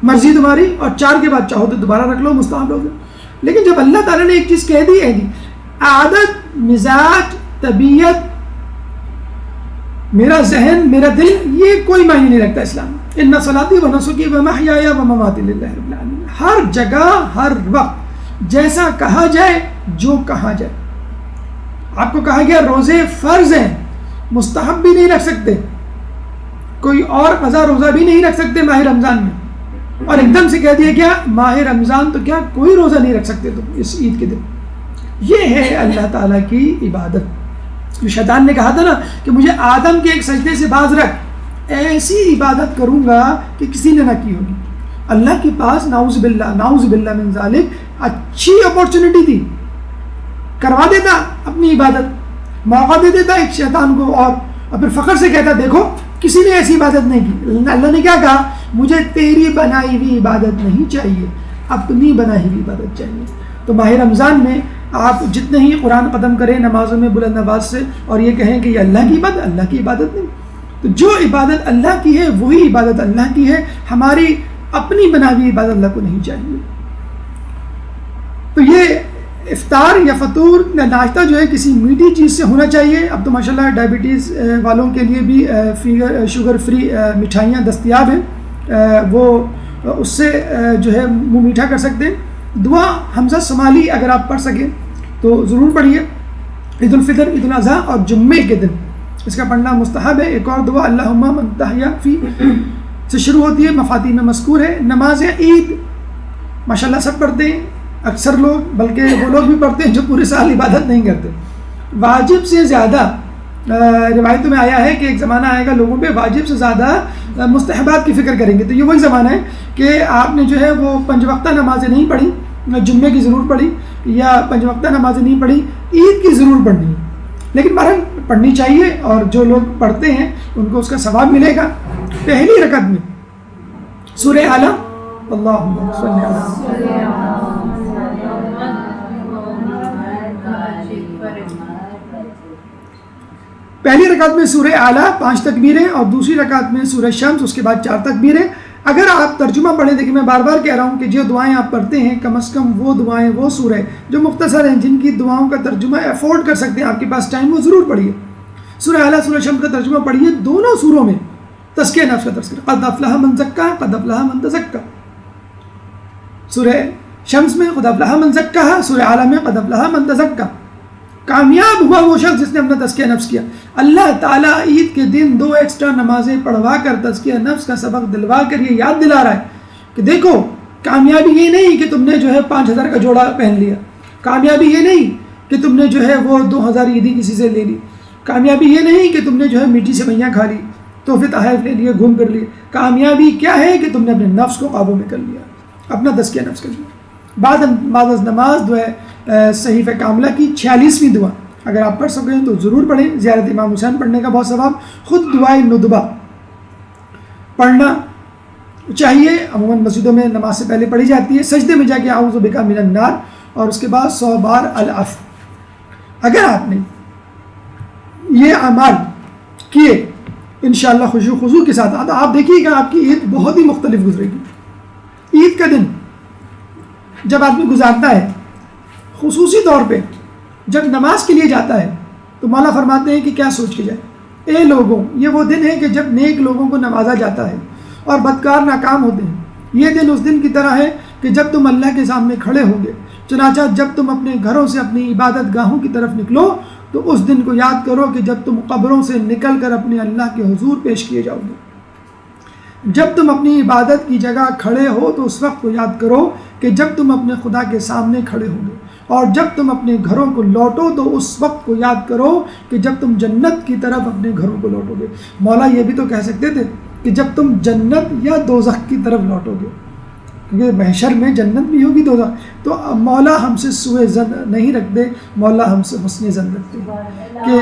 مرضی تمہاری، اور 4 کے بعد چاہو تو دوبارہ رکھ لو مستحب روزے۔ لیکن جب اللہ تعالیٰ نے ایک چیز کہہ دی ہے، عادت، مزاج، طبیعت، میرا ذہن، میرا دل، یہ کوئی معنی نہیں رکھتا اسلام میں۔ ان صلاتی و نسکی و محیای و مماتی للہ رب العالمین، ہر جگہ ہر وقت جیسا کہا جائے، جو کہا جائے۔ آپ کو کہا گیا روزے فرض ہیں، مستحب بھی نہیں رکھ سکتے، کوئی اور قضا روزہ بھی نہیں رکھ سکتے ماہ رمضان میں، اور ایک دم سے کہہ دیا گیا ماہ رمضان تو کیا کوئی روزہ نہیں رکھ سکتے تم اس عید کے دن۔ یہ ہے اللہ تعالیٰ کی عبادت۔ جو شیطان نے کہا تھا نا کہ مجھے آدم کے ایک سجدے سے باز رکھ، ایسی عبادت کروں گا کہ کسی نے نہ کی ہوگی۔ اللہ کے پاس نعوذ باللہ من ذالک اچھی اپورچونٹی تھی، کروا دیتا اپنی عبادت، موقع دے دیتا ایک شیطان کو، اور پھر فخر سے کہتا دیکھو کسی نے ایسی عبادت نہیں کی۔ اللہ نے کیا کہا، مجھے تیری بنائی ہوئی عبادت نہیں چاہیے، اپنی بنائی ہوئی عبادت چاہیے۔ تو ماہ رمضان میں آپ جتنے ہی قرآن ختم کریں نمازوں میں بلند آواز سے، اور یہ کہیں کہ یہ اللہ کی عبادت، اللہ کی عبادت نہیں، تو جو عبادت اللہ کی ہے وہی عبادت اللہ کی ہے، ہماری اپنی بنائی ہوئی عبادت اللہ کو نہیں چاہیے۔ تو یہ افطار یا فطور یا ناشتہ جو ہے کسی میٹھی چیز سے ہونا چاہیے۔ اب تو ماشاءاللہ ڈائبٹیز والوں کے لیے بھی شوگر فری مٹھائیاں دستیاب ہیں، وہ اس سے جو ہے منہ میٹھا کر سکتے ہیں۔ دعا حمزہ شمالی اگر آپ پڑھ سکیں تو ضرور پڑھیے، عید الفطر، عید الاضحیٰ اور جمعے کے دن اس کا پڑھنا مستحب ہے۔ ایک اور دعا اللہم من تحیا فی سے شروع ہوتی ہے، مفاتیح میں مذکور ہے۔ نماز عید ماشاءاللہ سب پڑھتے ہیں، اکثر لوگ، بلکہ وہ لوگ بھی پڑھتے ہیں جو پورے سال عبادت نہیں کرتے۔ واجب سے زیادہ روایتوں میں آیا ہے کہ ایک زمانہ آئے گا لوگوں پہ واجب سے زیادہ مستحبات کی فکر کریں گے، تو یہ وہی زمانہ ہے کہ آپ نے جو ہے وہ 5 وقتہ نمازیں نہیں پڑھی، جمعے کی ضرور پڑھی، یا 5 وقتہ نمازیں نہیں پڑھی، عید کی ضرور پڑھنی ہے، لیکن بہرحال پڑھنی چاہیے، اور جو لوگ پڑھتے ہیں ان کو اس کا ثواب ملے گا۔ پہلی رکعت میں سورہ اعلیٰ، اللہم صلی علی پہلی رکعت میں سورہ اعلیٰ 5 تکبیریں، اور دوسری رکعت میں سورہ شمس، اس کے بعد 4 تکبیریں. اگر آپ ترجمہ پڑھیں، دیکھیں میں بار بار کہہ رہا ہوں کہ جو دعائیں آپ پڑھتے ہیں کم از کم وہ دعائیں، وہ سورہ جو مختصر ہیں، جن کی دعاؤں کا ترجمہ افورڈ کر سکتے ہیں، آپ کے پاس ٹائم، وہ ضرور پڑھیے. سورہ اعلیٰ سورہ شمس کا ترجمہ پڑھیے. دونوں سوروں میں تزکیہ نفس کا تذکرہ، قد افلح من زکا، قد افلح من تزکا. سورہ شمس میں قد افلح من زکا، سورہ اعلیٰ میں قد افلح من تزکا. کامیاب ہوا وہ شخص جس نے اپنا تزکیہ نفس کیا. اللہ تعالیٰ عید کے دن 2 ایکسٹرا نمازیں پڑھوا کر تزکیہ نفس کا سبق دلوا کر یہ یاد دلا رہا ہے کہ دیکھو کامیابی یہ نہیں کہ تم نے جو ہے 5000 کا جوڑا پہن لیا، کامیابی یہ نہیں کہ تم نے جو ہے وہ 2000 عیدی کسی سے لے لی، کامیابی یہ نہیں کہ تم نے جو ہے میٹھی سوئیاں کھا لی، تحفے تحائف لے لیے، گھوم پھر لیے. کامیابی کیا ہے کہ تم نے اپنے نفس کو قابو میں کر لیا، اپنا تزکیہ نفس کر لیا. بعد از نماز جو ہے صحیفہ کاملہ کی 46ویں دعا اگر آپ پڑھ سکیں تو ضرور پڑھیں. زیارت امام حسین پڑھنے کا بہت ثواب. خود دعائے ندبہ پڑھنا چاہیے، عموماً مسجدوں میں نماز سے پہلے پڑھی جاتی ہے. سجدے میں جا کے اعوذ بک من النار، اور اس کے بعد 100 بار العفو. اگر آپ نے یہ اعمال کیے انشاءاللہ خشوع خضوع کے ساتھ، تو آپ دیکھیے گا آپ کی عید بہت ہی مختلف گزرے گی. عید کا دن جب آدمی گزارتا ہے، خصوصی طور پہ جب نماز کے لیے جاتا ہے، تو مولا فرماتے ہیں کہ کیا سوچ کے جائے، اے لوگوں، یہ وہ دن ہے کہ جب نیک لوگوں کو نوازا جاتا ہے اور بدکار ناکام ہوتے ہیں. یہ دن اس دن کی طرح ہے کہ جب تم اللہ کے سامنے کھڑے ہوں گے. چنانچہ جب تم اپنے گھروں سے اپنی عبادت گاہوں کی طرف نکلو تو اس دن کو یاد کرو کہ جب تم قبروں سے نکل کر اپنے اللہ کے حضور پیش کیے جاؤ گے. جب تم اپنی عبادت کی جگہ کھڑے ہو تو اس وقت کو یاد کرو کہ جب تم اپنے خدا کے سامنے کھڑے ہو گے. اور جب تم اپنے گھروں کو لوٹو تو اس وقت کو یاد کرو کہ جب تم جنت کی طرف اپنے گھروں کو لوٹو گے. مولا یہ بھی تو کہہ سکتے تھے کہ جب تم جنت یا دوزخ کی طرف لوٹو گے، کیونکہ محشر میں جنت بھی ہوگی دوزخ. تو مولا ہم سے سوء ظن نہیں رکھتے، مولا ہم سے حسن ظن رکھتے ہیں کہ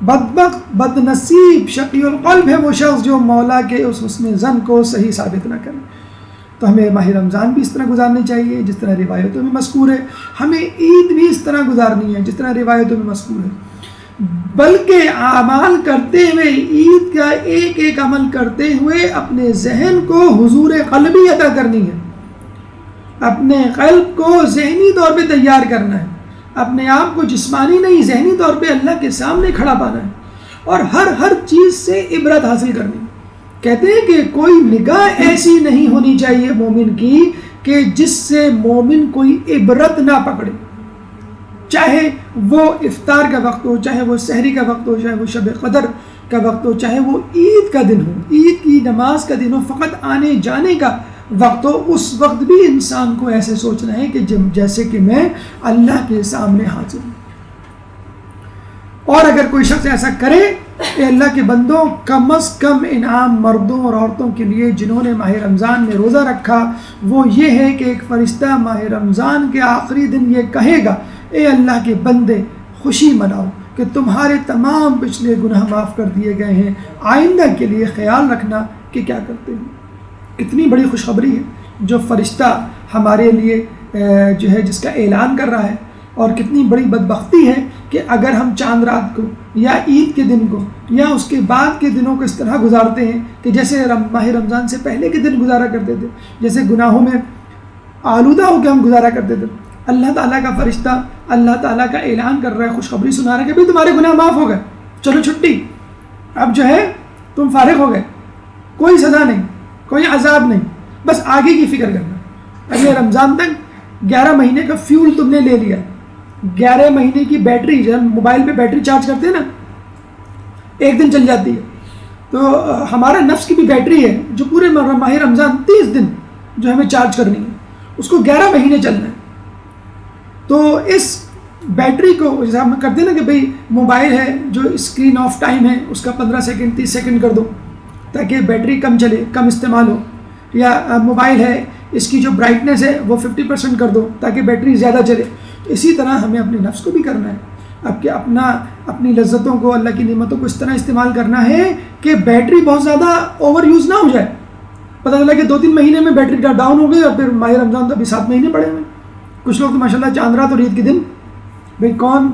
بدبخت بد نصیب شقی القلب ہے وہ شخص جو مولا کے اس حسن ظن کو صحیح ثابت نہ کرے. تو ہمیں ماہ رمضان بھی اس طرح گزارنی چاہیے جس طرح روایتوں میں مذکور ہے. ہمیں عید بھی اس طرح گزارنی ہے جس طرح روایتوں میں مذکور ہے. بلکہ اعمال کرتے ہوئے، عید کا ایک ایک عمل کرتے ہوئے اپنے ذہن کو حضور قلبی عطا کرنی ہے، اپنے قلب کو ذہنی طور پہ تیار کرنا ہے، اپنے آپ کو جسمانی نہیں ذہنی طور پہ اللہ کے سامنے کھڑا پانا ہے، اور ہر چیز سے عبرت حاصل کرنی. کہتے ہیں کہ کوئی نگاہ ایسی نہیں ہونی چاہیے مومن کی کہ جس سے مومن کوئی عبرت نہ پکڑے، چاہے وہ افطار کا وقت ہو، چاہے وہ سحری کا وقت ہو، چاہے وہ شب قدر کا وقت ہو، چاہے وہ عید کا دن ہو، عید کی نماز کا دن ہو، فقط آنے جانے کا وقت ہو. اس وقت بھی انسان کو ایسے سوچنا ہے کہ جیسے کہ میں اللہ کے سامنے حاضر ہوں. اور اگر کوئی شخص ایسا کرے کہ اللہ کے بندوں، کم از کم انعام مردوں اور عورتوں کے لیے جنہوں نے ماہ رمضان میں روزہ رکھا وہ یہ ہے کہ ایک فرشتہ ماہ رمضان کے آخری دن یہ کہے گا، اے اللہ کے بندے خوشی مناؤ کہ تمہارے تمام پچھلے گناہ معاف کر دیے گئے ہیں، آئندہ کے لیے خیال رکھنا کہ کیا کرتے ہیں. کتنی بڑی خوشخبری ہے جو فرشتہ ہمارے لیے جو ہے جس کا اعلان کر رہا ہے. اور کتنی بڑی بدبختی ہے کہ اگر ہم چاند رات کو یا عید کے دن کو یا اس کے بعد کے دنوں کو اس طرح گزارتے ہیں کہ جیسے ماہ رمضان سے پہلے کے دن گزارا کرتے تھے، جیسے گناہوں میں آلودہ ہو کے ہم گزارا کرتے تھے. اللہ تعالیٰ کا فرشتہ اللہ تعالیٰ کا اعلان کر رہا ہے، خوشخبری سنا رہا ہے کہ بھئی تمہارے گناہ معاف ہو گئے، چلو چھٹی، اب جو ہے تم فارغ ہو گئے، کوئی سزا نہیں، کوئی عذاب نہیں، بس آگے کی فکر کرنا. اگلے رمضان تک 11 مہینے کا فیول تم نے لے لیا. 11 مہینے کی بیٹری، جب موبائل پہ بیٹری چارج کرتے ہیں نا، ایک دن چل جاتی ہے، تو ہمارا نفس کی بھی بیٹری ہے جو پورے ماہ رمضان 30 دن جو ہمیں چارج کرنی ہے، اس کو 11 مہینے چلنا ہے. تو اس بیٹری کو جیسے ہم کرتے ہیں نا کہ بھئی موبائل ہے جو اسکرین آف ٹائم ہے اس کا 15 سیکنڈ 30 سیکنڈ کر دو تاکہ بیٹری کم چلے، کم استعمال ہو. یا موبائل ہے اس کی جو برائٹنس ہے وہ 50% کر دو تاکہ بیٹری زیادہ چلے. تو اسی طرح ہمیں اپنے نفس کو بھی کرنا ہے. اب کہ اپنی لذتوں کو، اللہ کی نعمتوں کو اس طرح استعمال کرنا ہے کہ بیٹری بہت زیادہ اوور یوز نہ ہو جائے. پتہ چلا کہ 2-3 مہینے میں بیٹری ڈاؤن ہو گئی اور پھر ماہ رمضان تو ابھی 7 مہینے پڑے ہوئے. کچھ لوگ تو ماشاء اللہ چاند رات اور عید کے دن، بھائی کون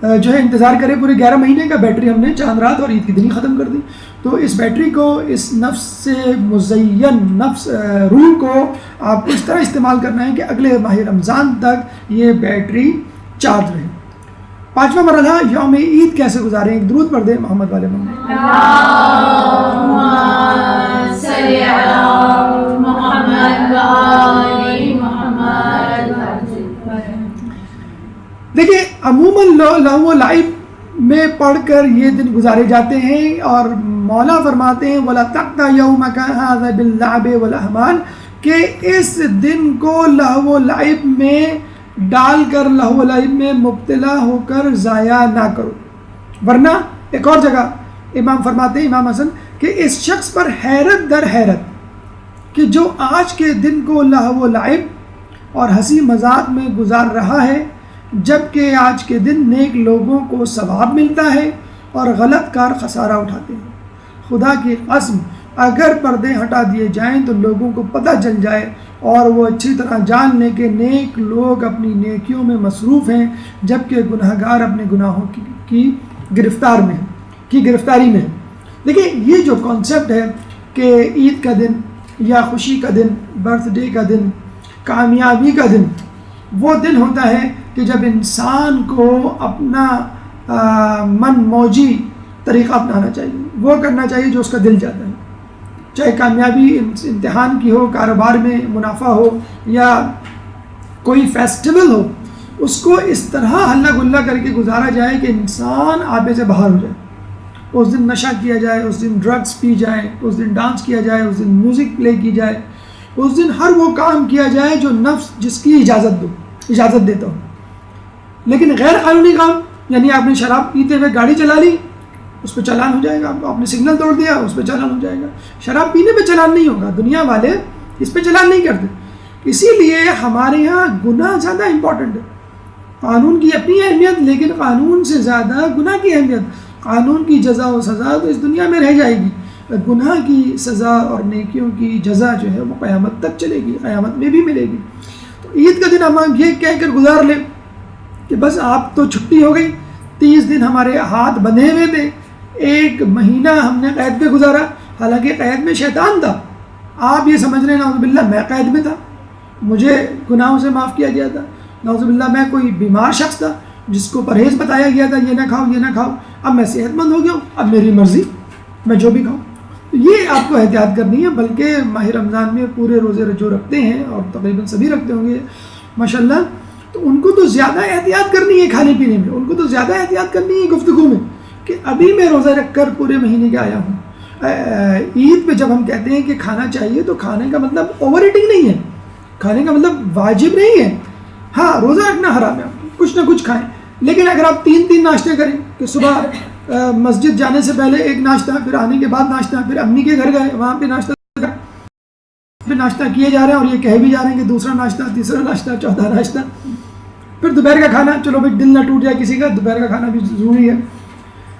جو ہے انتظار کرے پورے 11 مہینے کا، بیٹری ہم نے چاند رات اور عید کے دن ہی ختم کر دی. تو اس بیٹری کو، اس نفس سے مزین نفس روح کو آپ کو اس طرح استعمال کرنا ہے کہ اگلے ماہ رمضان تک یہ بیٹری چارج رہے. 5واں مرحلہ یوم عید کیسے گزاریں. ایک درود پڑھ دیں محمد والے محمد. دیکھیے عموماً لہو و لعب میں پڑھ کر یہ دن گزارے جاتے ہیں، اور مولا فرماتے ہیں وَلَا تَقْطَعْ يَوْمَكَ هَذَا بِاللَّعْبِ وَالْأَحْمَالِ کہ اس دن کو لہو و لعب میں ڈال کر، لہو و لعب میں مبتلا ہو کر ضائع نہ کرو. ورنہ ایک اور جگہ امام فرماتے ہیں، امام حسن، کہ اس شخص پر حیرت در حیرت کہ جو آج کے دن کو لہو و لعب اور ہنسی مذاق میں گزار رہا ہے، جبکہ آج کے دن نیک لوگوں کو ثواب ملتا ہے اور غلط کار خسارہ اٹھاتے ہیں. خدا کی قسم اگر پردے ہٹا دیے جائیں تو لوگوں کو پتہ چل جائے اور وہ اچھی طرح جان لیں کہ نیک لوگ اپنی نیکیوں میں مصروف ہیں، جبکہ گناہگار اپنے گناہوں کی گرفتاری میں ہیں. دیکھیں یہ جو کانسیپٹ ہے کہ عید کا دن یا خوشی کا دن، برتھ ڈے کا دن، کامیابی کا دن، وہ دن ہوتا ہے کہ جب انسان کو اپنا من موجی طریقہ اپنانا چاہیے، وہ کرنا چاہیے جو اس کا دل چاہتا ہے. چاہے کامیابی امتحان کی ہو، کاروبار میں منافع ہو، یا کوئی فیسٹیول ہو، اس کو اس طرح ہلا گلا کر کے گزارا جائے کہ انسان آبے سے باہر ہو جائے. اس دن نشہ کیا جائے، اس دن ڈرگس پی جائے، اس دن ڈانس کیا جائے، اس دن میوزک پلے کی جائے، اس دن ہر وہ کام کیا جائے جو نفس جس کی اجازت دیتا ہو. لیکن غیر قانونی کام، یعنی آپ نے شراب پیتے ہوئے گاڑی چلا لی، اس پہ چالان ہو جائے گا. آپ نے سگنل توڑ دیا، اس پہ چالان ہو جائے گا. شراب پینے پہ چالان نہیں ہوگا، دنیا والے اس پہ چالان نہیں کرتے. اسی لیے ہمارے ہاں گناہ زیادہ امپورٹنٹ ہے. قانون کی اپنی اہمیت، لیکن قانون سے زیادہ گناہ کی اہمیت. قانون کی جزا و سزا تو اس دنیا میں رہ جائے گی، گناہ کی سزا اور نیکیوں کی جزا جو ہے وہ قیامت تک چلے گی، قیامت میں بھی ملے گی. تو عید کا دن ہم یہ کہہ کر گزار لیں کہ بس آپ تو چھٹی ہو گئی، 30 دن ہمارے ہاتھ بندھے ہوئے تھے، 1 مہینہ ہم نے قید پہ گزارا. حالانکہ قید میں شیطان تھا. آپ یہ سمجھ رہے ہیں نعوذ باللہ میں قید میں تھا، مجھے گناہوں سے معاف کیا گیا تھا، نعوذ باللہ میں کوئی بیمار شخص تھا جس کو پرہیز بتایا گیا تھا، یہ نہ کھاؤ یہ نہ کھاؤ، اب میں صحت مند ہو گیا ہوں، اب میری مرضی، میں جو بھی کھاؤں. یہ آپ کو احتیاط کرنی ہے. بلکہ ماہ رمضان میں پورے روزے جو رکھتے ہیں، اور تقریباً سبھی رکھتے ہوں گے ماشاءاللہ، تو ان کو تو زیادہ احتیاط کرنی ہے کھانے پینے میں، ان کو تو زیادہ احتیاط کرنی ہے گفتگو میں کہ ابھی میں روزہ رکھ کر پورے مہینے کا آیا ہوں. عید پہ جب ہم کہتے ہیں کہ کھانا چاہیے تو کھانے کا مطلب اوور ایٹنگ نہیں ہے، کھانے کا مطلب واجب نہیں ہے. ہاں روزہ رکھنا حرام ہے، کچھ نہ کچھ کھائیں. لیکن اگر آپ 3 ناشتے کریں کہ صبح مسجد جانے سے پہلے ایک ناشتہ، پھر آنے کے بعد ناشتہ، پھر امی کے گھر گئے وہاں پہ ناشتہ، پھر ناشتہ کیے جا رہے ہیں اور یہ کہہ بھی جا رہے ہیں کہ دوسرا ناشتہ، تیسرا ناشتہ، چوتھا ناشتہ، پھر دوپہر کا کھانا. چلو بھائی دل نہ ٹوٹ جائے کسی کا، دوپہر کا کھانا بھی ضروری ہے.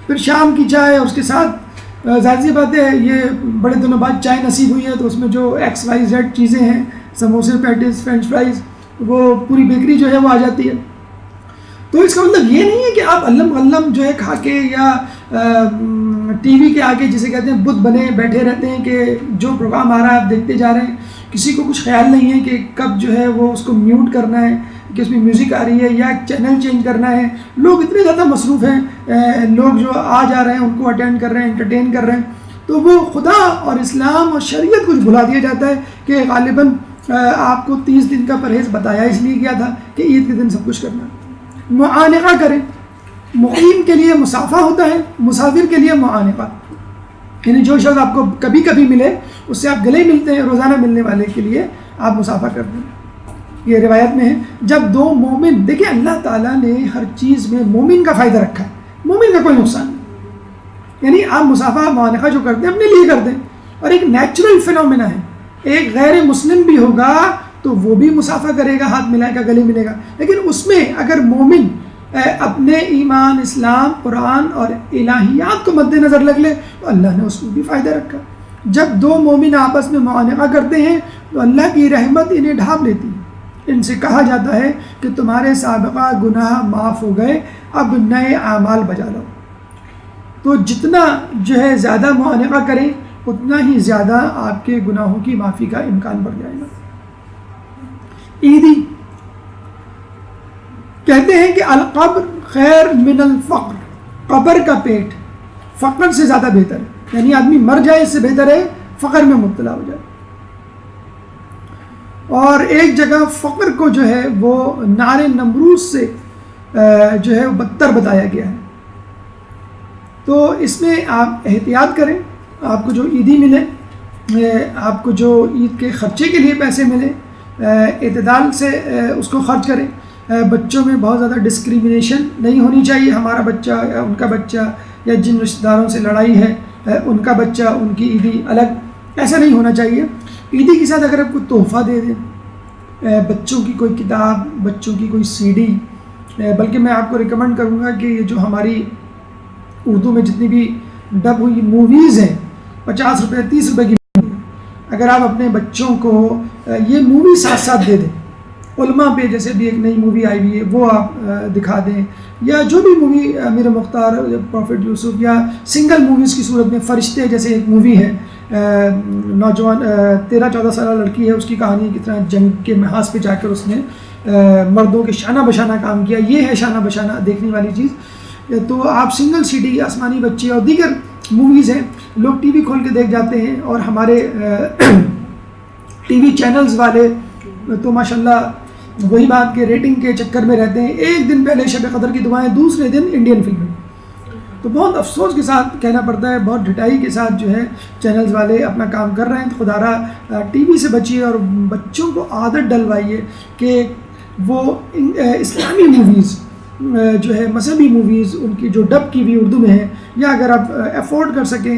پھر شام کی چائے، اور اس کے ساتھ ظاہر سی بات ہے یہ بڑے دنوں بعد چائے نصیب ہوئی ہے تو اس میں جو XYZ چیزیں ہیں، سموسے، پیٹیز، فرینچ فرائز، وہ پوری بیکری جو ہے وہ آ جاتی ہے. تو اس کا مطلب یہ نہیں ہے کہ آپ علم غلم جو ہے کھا کے یا ٹی وی کے آگے جسے کہتے ہیں بت بنے بیٹھے رہتے ہیں کہ جو پروگرام آ رہا ہے آپ دیکھتے جا رہے ہیں. کسی کو کچھ خیال نہیں ہے کہ کب جو ہے وہ اس کو میوٹ کرنا ہے، کہ اس میں میوزک آ رہی ہے یا چینل چینج کرنا ہے. لوگ اتنے زیادہ مصروف ہیں، لوگ جو آ جا رہے ہیں ان کو اٹینڈ کر رہے ہیں، انٹرٹین کر رہے ہیں، تو وہ خدا اور اسلام اور شریعت کچھ بھلا دیا جاتا ہے کہ غالباً آپ کو 30 دن کا پرہیز بتایا اس لیے کیا تھا کہ عید کے دن سب کچھ کرنا ہے. معانقہ کریں. مقیم کے لیے مسافہ ہوتا ہے، مسافر کے لیے معانقہ، یعنی جو شخص آپ کو کبھی کبھی ملے اس سے آپ گلے ملتے ہیں، روزانہ ملنے والے کے لیے آپ مسافہ کرتے ہیں. یہ روایت میں ہے جب 2 مومن، دیکھیں اللہ تعالیٰ نے ہر چیز میں مومن کا فائدہ رکھا ہے، مومن کا کوئی نقصان نہیں. یعنی آپ مسافہ معانقہ جو کرتے ہیں اپنے لیے کرتے ہیں، اور ایک نیچرل فینومینا ہے. ایک غیر مسلم بھی ہوگا تو وہ بھی مصافحہ کرے گا، ہاتھ ملائے گا، گلے ملے گا. لیکن اس میں اگر مومن اپنے ایمان، اسلام، قرآن اور الہیات کو مد نظر رکھ لے تو اللہ نے اس میں بھی فائدہ رکھا. جب دو مومن آپس میں معانقہ کرتے ہیں تو اللہ کی رحمت انہیں ڈھانپ لیتی ہے. ان سے کہا جاتا ہے کہ تمہارے سابقہ گناہ معاف ہو گئے، اب نئے اعمال بجا لو. تو جتنا جو ہے زیادہ معانقہ کریں اتنا ہی زیادہ آپ کے گناہوں کی معافی کا امکان بڑھ جائے گا. عیدی کہتے ہیں کہ القبر خیر من الفقر، قبر کا پیٹ فقر سے زیادہ بہتر ہے. یعنی آدمی مر جائے اس سے بہتر ہے فقر میں مبتلا ہو جائے. اور ایک جگہ فقر کو جو ہے وہ نار نمرود سے جو ہے بدتر بتایا گیا ہے. تو اس میں آپ احتیاط کریں. آپ کو جو عیدی ملے، آپ کو جو عید کے خرچے کے لیے پیسے ملے، اعتدال سے اس کو خرچ کریں. بچوں میں بہت زیادہ ڈسکریمنیشن نہیں ہونی چاہیے. ہمارا بچہ یا ان کا بچہ، یا جن رشتہ داروں سے لڑائی ہے ان کا بچہ، ان کی عیدی الگ، ایسا نہیں ہونا چاہیے. عیدی کے ساتھ اگر آپ کو تحفہ دے دیں، بچوں کی کوئی کتاب، بچوں کی کوئی CD، بلکہ میں آپ کو ریکمنڈ کروں گا کہ یہ جو ہماری اردو میں جتنی بھی ڈب ہوئی موویز ہیں، 50 روپے 30 روپے کی، اگر آپ اپنے بچوں کو یہ مووی ساتھ ساتھ دے دیں، علماء پہ جیسے بھی ایک نئی مووی آئی ہوئی ہے وہ آپ دکھا دیں، یا جو بھی مووی امیر مختار، پروفٹ یوسف، یا سنگل موویز کی صورت میں فرشتے جیسے ایک مووی ہے، نوجوان 13-14 سالہ لڑکی ہے، اس کی کہانی کس طرح جنگ کے محاذ پہ جا کر اس نے مردوں کے شانہ بشانہ کام کیا. یہ ہے شانہ بشانہ دیکھنے والی چیز. تو آپ سنگل CD، آسمانی بچے اور دیگر موویز ہیں، لوگ ٹی وی کھول کے دیکھ جاتے ہیں، اور ہمارے ٹی وی چینلز والے تو ماشاءاللہ وہی بات کے ریٹنگ کے چکر میں رہتے ہیں. ایک دن پہلے شب قدر کی دعائیں، دوسرے دن انڈین فلمیں. تو بہت افسوس کے ساتھ کہنا پڑتا ہے، بہت ڈھٹائی کے ساتھ جو ہے چینلز والے اپنا کام کر رہے ہیں. تو خدا را ٹی وی سے بچیے اور بچوں کو عادت ڈلوائیے کہ وہ اسلامی موویز جو ہے، مذہبی موویز، ان کی جو ڈب کی ہوئی اردو میں ہے، یا اگر آپ افورڈ کر سکیں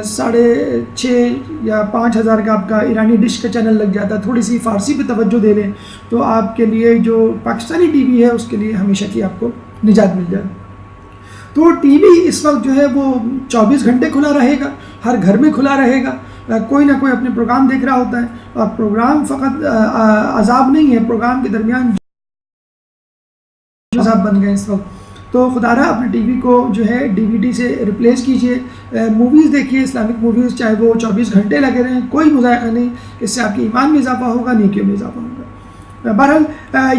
6,500 یا 5,000 کا آپ کا ایرانی ڈش کا چینل لگ جاتا ہے، تھوڑی سی فارسی پہ توجہ دے لیں تو آپ کے لیے جو پاکستانی ٹی وی ہے اس کے لیے ہمیشہ کی آپ کو نجات مل جائے. تو ٹی وی اس وقت جو ہے وہ 24 گھنٹے کھلا رہے گا، ہر گھر میں کھلا رہے گا. کوئی نہ کوئی اپنے پروگرام دیکھ رہا ہوتا ہے. اور پروگرام فقط عذاب نہیں ہے، پروگرام کے درمیان عذاب بن گئے اس وقت. تو خدا را اپنے ٹی وی کو جو ہے DVD سے ریپلیس کیجئے. موویز دیکھیے، اسلامک موویز، چاہے وہ 24 گھنٹے لگے رہیں، کوئی مذائقہ نہیں. اس سے آپ کے ایمان میں اضافہ ہوگا، نیکیوں میں اضافہ ہوگا. بہرحال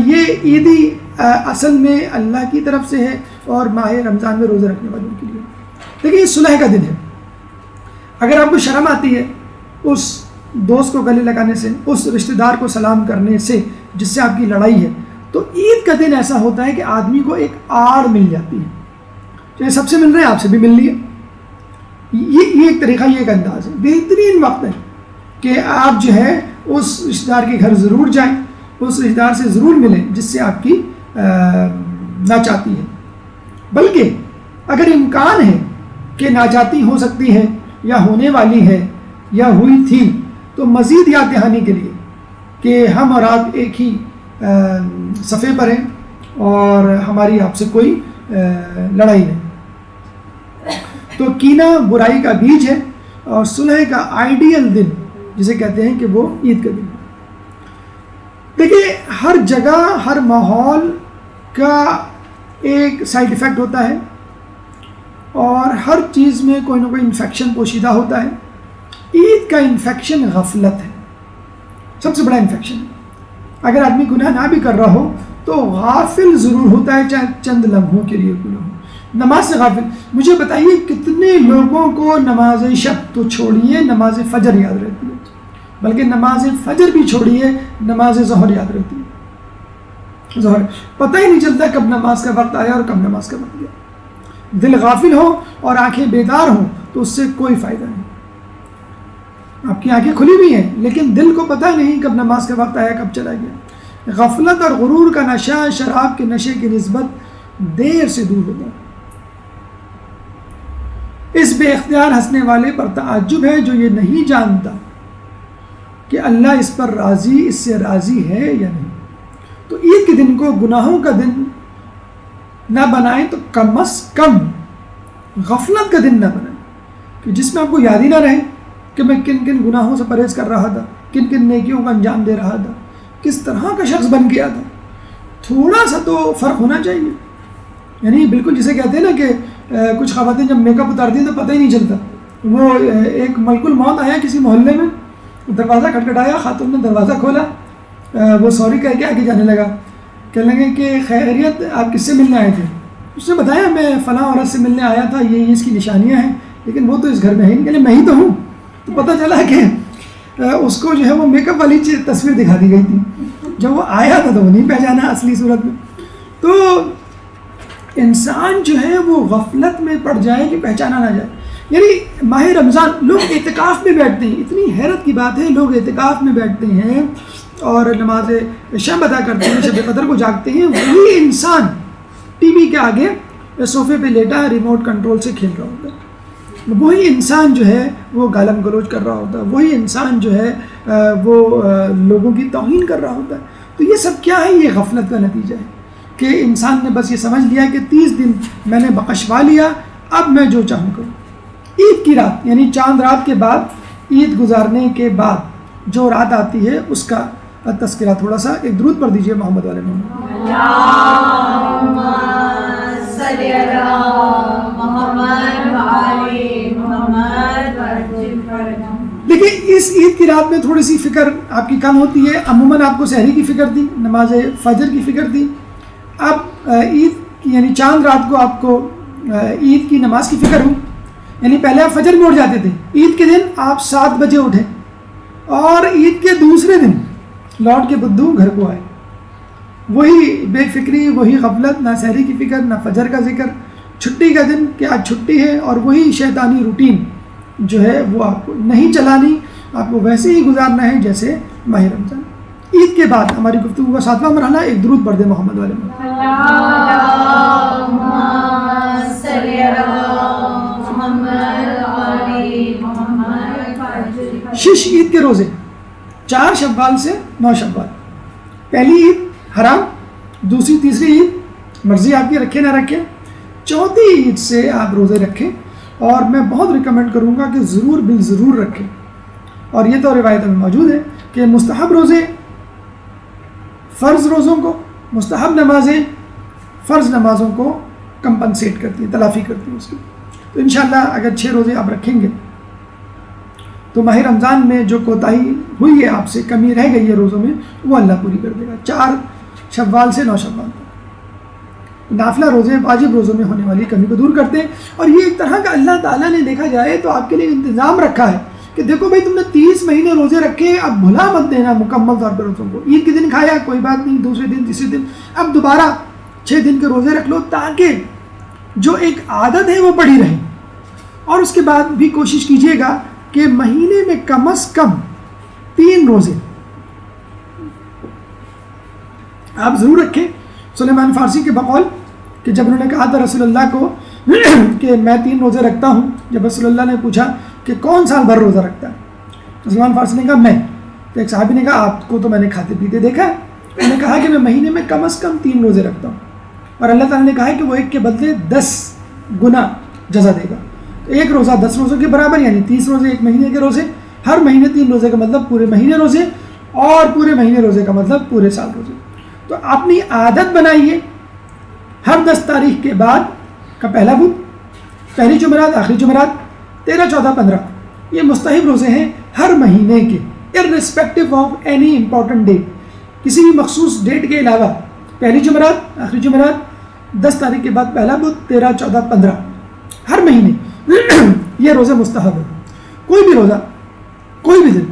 یہ عیدی اصل میں اللہ کی طرف سے ہے اور ماہ رمضان میں روزہ رکھنے والوں کے لیے. دیکھیے یہ صلح کا دن ہے. اگر آپ کو شرم آتی ہے اس دوست کو گلے لگانے سے، اس رشتہ دار کو سلام کرنے سے جس سے آپ کی لڑائی ہے، تو عید کا دن ایسا ہوتا ہے کہ آدمی کو ایک آڑ مل جاتی ہے. چاہے سب سے مل رہے ہیں، آپ سے بھی مل لیے. یہ ایک طریقہ، یہ ایک انداز ہے. بہترین وقت ہے کہ آپ جو ہے اس رشتہ دار کے گھر ضرور جائیں، اس رشتہ دار سے ضرور ملیں جس سے آپ کی ناچاتی ہے. بلکہ اگر امکان ہے کہ ناچاتی ہو سکتی ہے یا ہونے والی ہے یا ہوئی تھی، تو مزید یاد دہانی کے لیے کہ ہم اور آپ ایک ہی صفحے پر ہیں اور ہماری آپ سے کوئی لڑائی نہیں. تو کینہ برائی کا بیج ہے، اور صلح کا آئیڈیل دن جسے کہتے ہیں کہ وہ عید کا دن. دیکھیے ہر جگہ، ہر ماحول کا ایک سائیڈ ایفیکٹ ہوتا ہے، اور ہر چیز میں کوئی نہ کوئی انفیکشن پوشیدہ ہوتا ہے. عید کا انفیکشن غفلت ہے، سب سے بڑا انفیکشن ہے. اگر آدمی گناہ نہ بھی کر رہا ہو تو غافل ضرور ہوتا ہے، چاہے چند لمحوں کے لیے گناہ ہو. نماز سے غافل. مجھے بتائیے کتنے لوگوں کو نماز شب تو چھوڑیے، نماز فجر یاد رہتی ہے، بلکہ نماز فجر بھی چھوڑیے، نماز ظہر یاد رہتی ہے. ظہر پتہ ہی نہیں چلتا کب نماز کا وقت آیا اور کب نماز کا وقت گیا. دل غافل ہو اور آنکھیں بیدار ہوں تو اس سے کوئی فائدہ نہیں. آپ کی آنکھیں کھلی ہوئی ہیں لیکن دل کو پتہ نہیں کب نماز کا وقت آیا، کب چلا گیا. غفلت اور غرور کا نشہ شراب کے نشے کی نسبت دیر سے دور ہوگا. اس بے اختیار ہنسنے والے پر تعجب ہے جو یہ نہیں جانتا کہ اللہ اس پر راضی، اس سے راضی ہے یا نہیں. تو عید کے دن کو گناہوں کا دن نہ بنائیں تو کم از کم غفلت کا دن نہ بنائیں، کہ جس میں آپ کو یاد ہی نہ رہے کہ میں کن کن گناہوں سے پرہیز کر رہا تھا، کن کن نیکیوں کا انجام دے رہا تھا، کس طرح کا شخص بن گیا تھا. تھوڑا سا تو فرق ہونا چاہیے. یعنی بالکل جسے کہتے ہیں نا کہ کچھ خواتین جب میک اپ اتارتی ہیں تو پتہ ہی نہیں چلتا. وہ ایک ملک الموت آیا کسی محلے میں، دروازہ کھٹکھٹایا، خاتون نے دروازہ کھولا، وہ سوری کہہ کے آگے جانے لگا. کہنے لگے کہ خیریت، آپ کس سے ملنے آئے تھے؟ اس نے بتایا میں فلاں عورت سے ملنے آیا تھا، یہ اس کی نشانیاں ہیں، لیکن وہ تو اس گھر میں ہے نہیں. کہ میں ہی تو ہوں. تو پتہ چلا کہ اس کو جو ہے وہ میک اپ والی تصویر دکھا دی گئی تھی. جب وہ آیا تھا تو وہ نہیں پہچانا اصلی صورت میں. تو انسان جو ہے وہ غفلت میں پڑ جائے کہ پہچانا نہ جائے. یعنی ماہ رمضان لوگ اعتکاف میں بیٹھتے ہیں، اتنی حیرت کی بات ہے، لوگ اعتکاف میں بیٹھتے ہیں اور نماز شب ادا کرتے ہیں، شب قدر کو جاگتے ہیں. وہی انسان ٹی وی کے آگے صوفے پہ لیٹا ریموٹ کنٹرول سے کھیل رہا ہوتا ہے. وہی انسان جو ہے وہ گالم گلوچ کر رہا ہوتا ہے. وہی انسان جو ہے وہ لوگوں کی توہین کر رہا ہوتا ہے. تو یہ سب کیا ہے؟ یہ غفلت کا نتیجہ ہے کہ انسان نے بس یہ سمجھ لیا کہ 30 دن میں نے بقشوا لیا، اب میں جو چاہوں کروں. عید کی رات یعنی چاند رات کے بعد، عید گزارنے کے بعد جو رات آتی ہے اس کا تذکرہ تھوڑا سا. ایک درود پڑھ دیجئے محمد والے محمد. اللہم صلی علی محمد وعلی محمد. لیکن اس عید کی رات میں تھوڑی سی فکر آپ کی کم ہوتی ہے. عموماً آپ کو سحری کی فکر تھی، نماز فجر کی فکر تھی. اب عید کی یعنی چاند رات کو آپ کو عید کی نماز کی فکر ہوئی. یعنی پہلے آپ فجر میں اٹھ جاتے تھے، عید کے دن آپ 7 بجے اٹھے اور عید کے دوسرے دن لوٹ کے بدھو گھر کو آئے. وہی بے فکری، وہی غفلت، نہ سحری کی فکر نہ فجر کا ذکر. چھٹی کا دن کہ آج چھٹی ہے، اور وہی شیطانی روٹین جو ہے وہ آپ کو نہیں چلانی، آپ کو ویسے ہی گزارنا ہے جیسے ماہ رمضان. عید کے بعد ہماری گفتگو کا 7واں مرحلہ. ایک درود پڑھ دے محمد والے محمد. شش عید کے روزے 4 شوال سے 9 شوال. پہلی عید حرام، دوسری تیسری عید مرضی آپ کی رکھیں نہ رکھیں، چوتھی عید سے آپ روزے رکھیں. اور میں بہت ریکمینڈ کروں گا کہ ضرور بالضرور رکھیں. اور یہ تو روایت میں موجود ہے کہ مستحب روزے فرض روزوں کو، مستحب نمازیں فرض نمازوں کو کمپنسیٹ کرتی ہیں، تلافی کرتی ہیں اس کی. تو انشاءاللہ اگر 6 روزے آپ رکھیں گے تو ماہ رمضان میں جو کوتاہی ہوئی ہے، آپ سے کمی رہ گئی ہے روزوں میں، وہ اللہ پوری کر دے گا. 4 شوال سے 9 شوال تک نافلہ روزے واجب روزوں میں ہونے والی کمی کو دور کرتے ہیں. اور یہ ایک طرح کا اللہ تعالیٰ نے دیکھا جائے تو آپ کے لیے انتظام رکھا ہے کہ دیکھو بھائی تم نے 30 مہینے روزے رکھے، اب بھلا مت دینا مکمل طور پر روزوں کو. عید کے دن کھایا کوئی بات نہیں، دوسرے دن تیسرے دن اب دوبارہ 6 دن کے روزے رکھ لو، تاکہ جو ایک عادت ہے وہ پڑی رہے. اور اس کے بعد بھی کوشش کیجیے گا کہ مہینے میں کم از کم 3 روزے آپ ضرور رکھیں. سلیمان فارسی کے بقول کہ جب انہوں نے کہا تھا رسول اللہ کو کہ میں 3 روزے رکھتا ہوں، جب رسول اللہ نے پوچھا کہ کون سال بھر روزہ رکھتا ہے، تو سلیمان فارسی نے کہا میں. تو ایک صحابی نے کہا آپ کو تو میں نے کھاتے پیتے دیکھا ہے. انہوں نے کہا کہ میں مہینے میں کم از کم 3 روزے رکھتا ہوں، اور اللہ تعالیٰ نے کہا ہے کہ وہ ایک کے بدلے 10 گنا جزا دے گا. ایک روزہ 10 روزوں کے برابر، یعنی 30 روزے ایک مہینے کے روزے. ہر مہینے 3 روزے کا مطلب پورے مہینے روزے، اور پورے مہینے روزے کا مطلب پورے سال روزے. تو اپنی عادت بنائیے ہر 10 تاریخ کے بعد کا پہلا بدھ، پہلی جمعرات، آخری جمعرات، 13، 14، 15 یہ مستحب روزے ہیں ہر مہینے کے، irrespective of any important day. کسی بھی مخصوص ڈیٹ کے علاوہ پہلی جمعرات، آخری جمعرات، 10 تاریخ کے بعد پہلا بدھ، 13، 14، 15 ہر مہینے یہ روزے مستحب ہیں. کوئی بھی روزہ، کوئی بھی دن،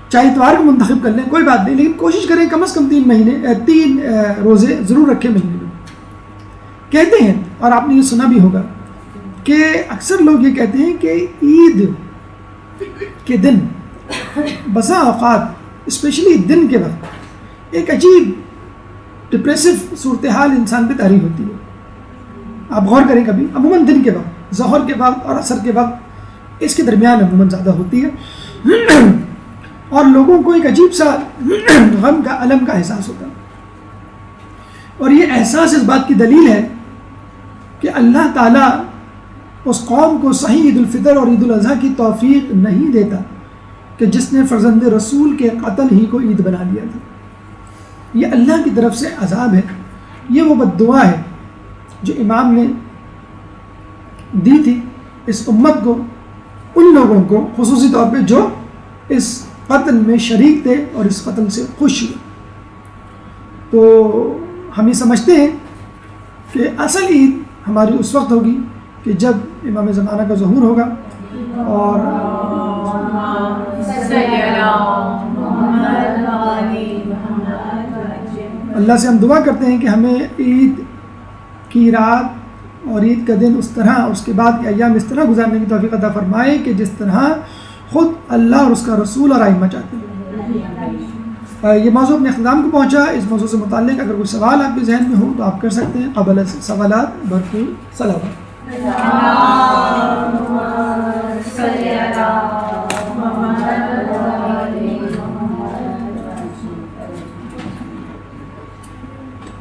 چاہے اتوار کو منتخب کر لیں کوئی بات نہیں، لیکن کوشش کریں کم از کم 3 روزے ضرور رکھیں مہینے میں. کہتے ہیں، اور آپ نے یہ سنا بھی ہوگا کہ اکثر لوگ یہ کہتے ہیں کہ عید کے دن بسا اوقات اسپیشلی دن کے وقت ایک عجیب ڈپریسو صورتحال انسان پہ طاری ہوتی ہے. آپ غور کریں کبھی، عموماً دن کے وقت، ظہر کے وقت اور عصر کے وقت، اس کے درمیان عموماً زیادہ ہوتی ہے. اور لوگوں کو ایک عجیب سا غم کا الم کا احساس ہوتا. اور یہ احساس اس بات کی دلیل ہے کہ اللہ تعالیٰ اس قوم کو صحیح عید الفطر اور عید الاضحیٰ کی توفیق نہیں دیتا کہ جس نے فرزند رسول کے قتل ہی کو عید بنا لیا تھا. یہ اللہ کی طرف سے عذاب ہے. یہ وہ بد دعا ہے جو امام نے دی تھی اس امت کو، ان لوگوں کو خصوصی طور پہ جو اس قتل میں شریک تھے اور اس قتل سے خوش ہوئے. تو ہم یہ سمجھتے ہیں کہ اصل عید ہماری اس وقت ہوگی کہ جب امام زمانہ کا ظہور ہوگا. اور اللہ سے ہم دعا کرتے ہیں کہ ہمیں عید کی رات اور عید کا دن اس طرح، اس کے بعد کے ایام اس طرح گزارنے کی توفیق عطا فرمائے کہ جس طرح خود اللہ اور اس کا رسول اور ائمہ چاہتے ہیں. یہ موضوع اپنے اختتام کو پہنچا. اس موضوع سے متعلق اگر کوئی سوال آپ کے ذہن میں ہو تو آپ کر سکتے ہیں. قبل سوالات بھرپور صلوات.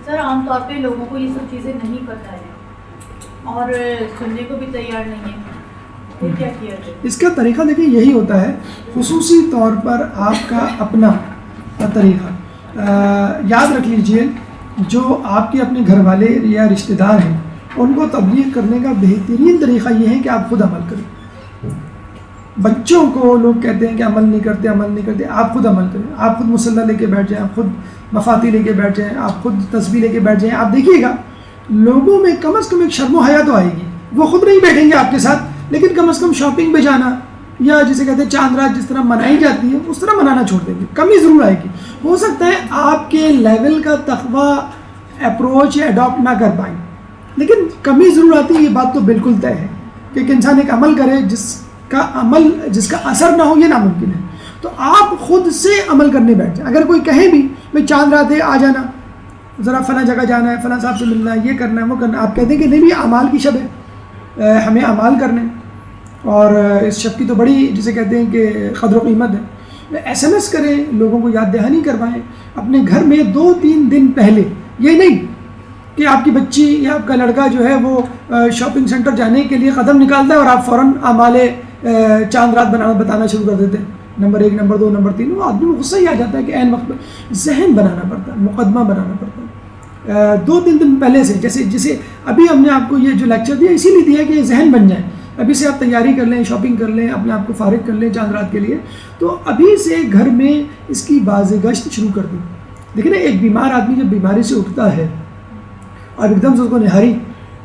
سر عام طور پہ لوگوں کو یہ سب چیزیں نہیں پتہ ہے اور سننے کو بھی تیار نہیں ہے، پھر کیا کیا جائے؟ اس کا طریقہ دیکھیں یہی ہوتا ہے، خصوصی طور پر آپ کا اپنا طریقہ یاد رکھ لیجئے. جو آپ کے اپنے گھر والے یا رشتہ دار ہیں ان کو تبلیغ کرنے کا بہترین طریقہ یہ ہے کہ آپ خود عمل کریں. بچوں کو لوگ کہتے ہیں کہ عمل نہیں کرتے، آپ خود عمل کریں. آپ خود مصلی لے کے بیٹھ جائیں، آپ خود مفاتی لے کے بیٹھ جائیں، آپ خود تسبیح لے کے بیٹھ جائیں. آپ دیکھیے گا لوگوں میں کم از کم ایک شرم و حیا تو آئے گی. وہ خود نہیں بیٹھیں گے آپ کے ساتھ، لیکن کم از کم شاپنگ پہ جانا یا جسے کہتے ہیں چاند رات جس طرح منائی جاتی ہے اس طرح منانا چھوڑ دیں گے. کمی ضرور آئے گی. ہو سکتا ہے آپ کے لیول کا تقویٰ اپروچ یا اڈاپٹ نہ کر پائیں، لیکن کمی ضرور آتی ہے. یہ بات تو بالکل طے ہے کہ ایک انسان ایک عمل کرے جس کا اثر نہ ہو، یہ ناممکن ہے. تو آپ خود سے عمل کرنے بیٹھ جائیں. اگر کوئی کہے بھی بھائی چاند رات ہے آ جانا، ذرا فلاں جگہ جانا ہے، فلاں صاحب سے ملنا ہے، یہ کرنا ہے وہ کرنا ہے، آپ کہتے ہیں کہ نہیں بھی اعمال کی شب ہے، ہمیں اعمال کرنے اور اس شب کی تو بڑی جسے کہتے ہیں کہ قدر و قیمت ہے. SMS کریں، لوگوں کو یاد دہانی کروائیں اپنے گھر میں 2-3 دن پہلے. یہ نہیں کہ آپ کی بچی یا آپ کا لڑکا جو ہے وہ شاپنگ سینٹر جانے کے لیے قدم نکالتا ہے اور آپ فوراً اعمال چاند رات بتانا شروع کر دیتے ہیں. نمبر 1 نمبر 2 نمبر 3 وہ آدمی کو غصہ ہی آ جاتا ہے کہ عین وقت پہ ذہن بنانا پڑتا ہے، مقدمہ بنانا پڑتا ہے 2-3 دن پہلے سے. جیسے ابھی ہم نے آپ کو یہ جو لیکچر دیا اسی لیے دیا کہ یہ ذہن بن جائے. ابھی سے آپ تیاری کر لیں، شاپنگ کر لیں، اپنے آپ کو فارغ کر لیں چاند رات کے لیے. تو ابھی سے گھر میں اس کی بازگشت شروع کر دیں. دیکھیں نا، ایک بیمار آدمی جب بیماری سے اٹھتا ہے اور ایک دم سے اس کو نہاری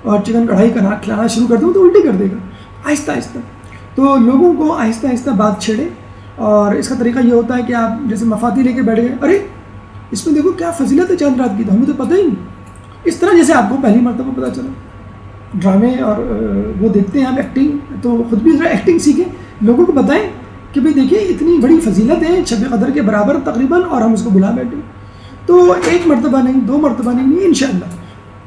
اور چکن کڑھائی کا کھلانا شروع کر دوں تو الٹی کر دے گا آہستہ آہستہ. تو لوگوں کو آہستہ آہستہ بات چھیڑے. اور اس کا طریقہ یہ ہوتا ہے کہ آپ جیسے مفاتی لے کے بیٹھ گئے، ارے اس میں دیکھو کیا فضیلت ہے چاند رات کی، تو ہمیں تو پتہ ہی نہیں. اس طرح جیسے آپ کو پہلی مرتبہ پتہ چلا. ڈرامے اور وہ دیکھتے ہیں آپ ایکٹنگ، تو خود بھی ذرا ایکٹنگ سیکھیں، لوگوں کو بتائیں کہ بھئی دیکھیے اتنی بڑی فضیلت ہے شب قدر کے برابر تقریباً، اور ہم اس کو بلا بیٹھے. تو 1 مرتبہ نہیں، 2 مرتبہ نہیں، انشاءاللہ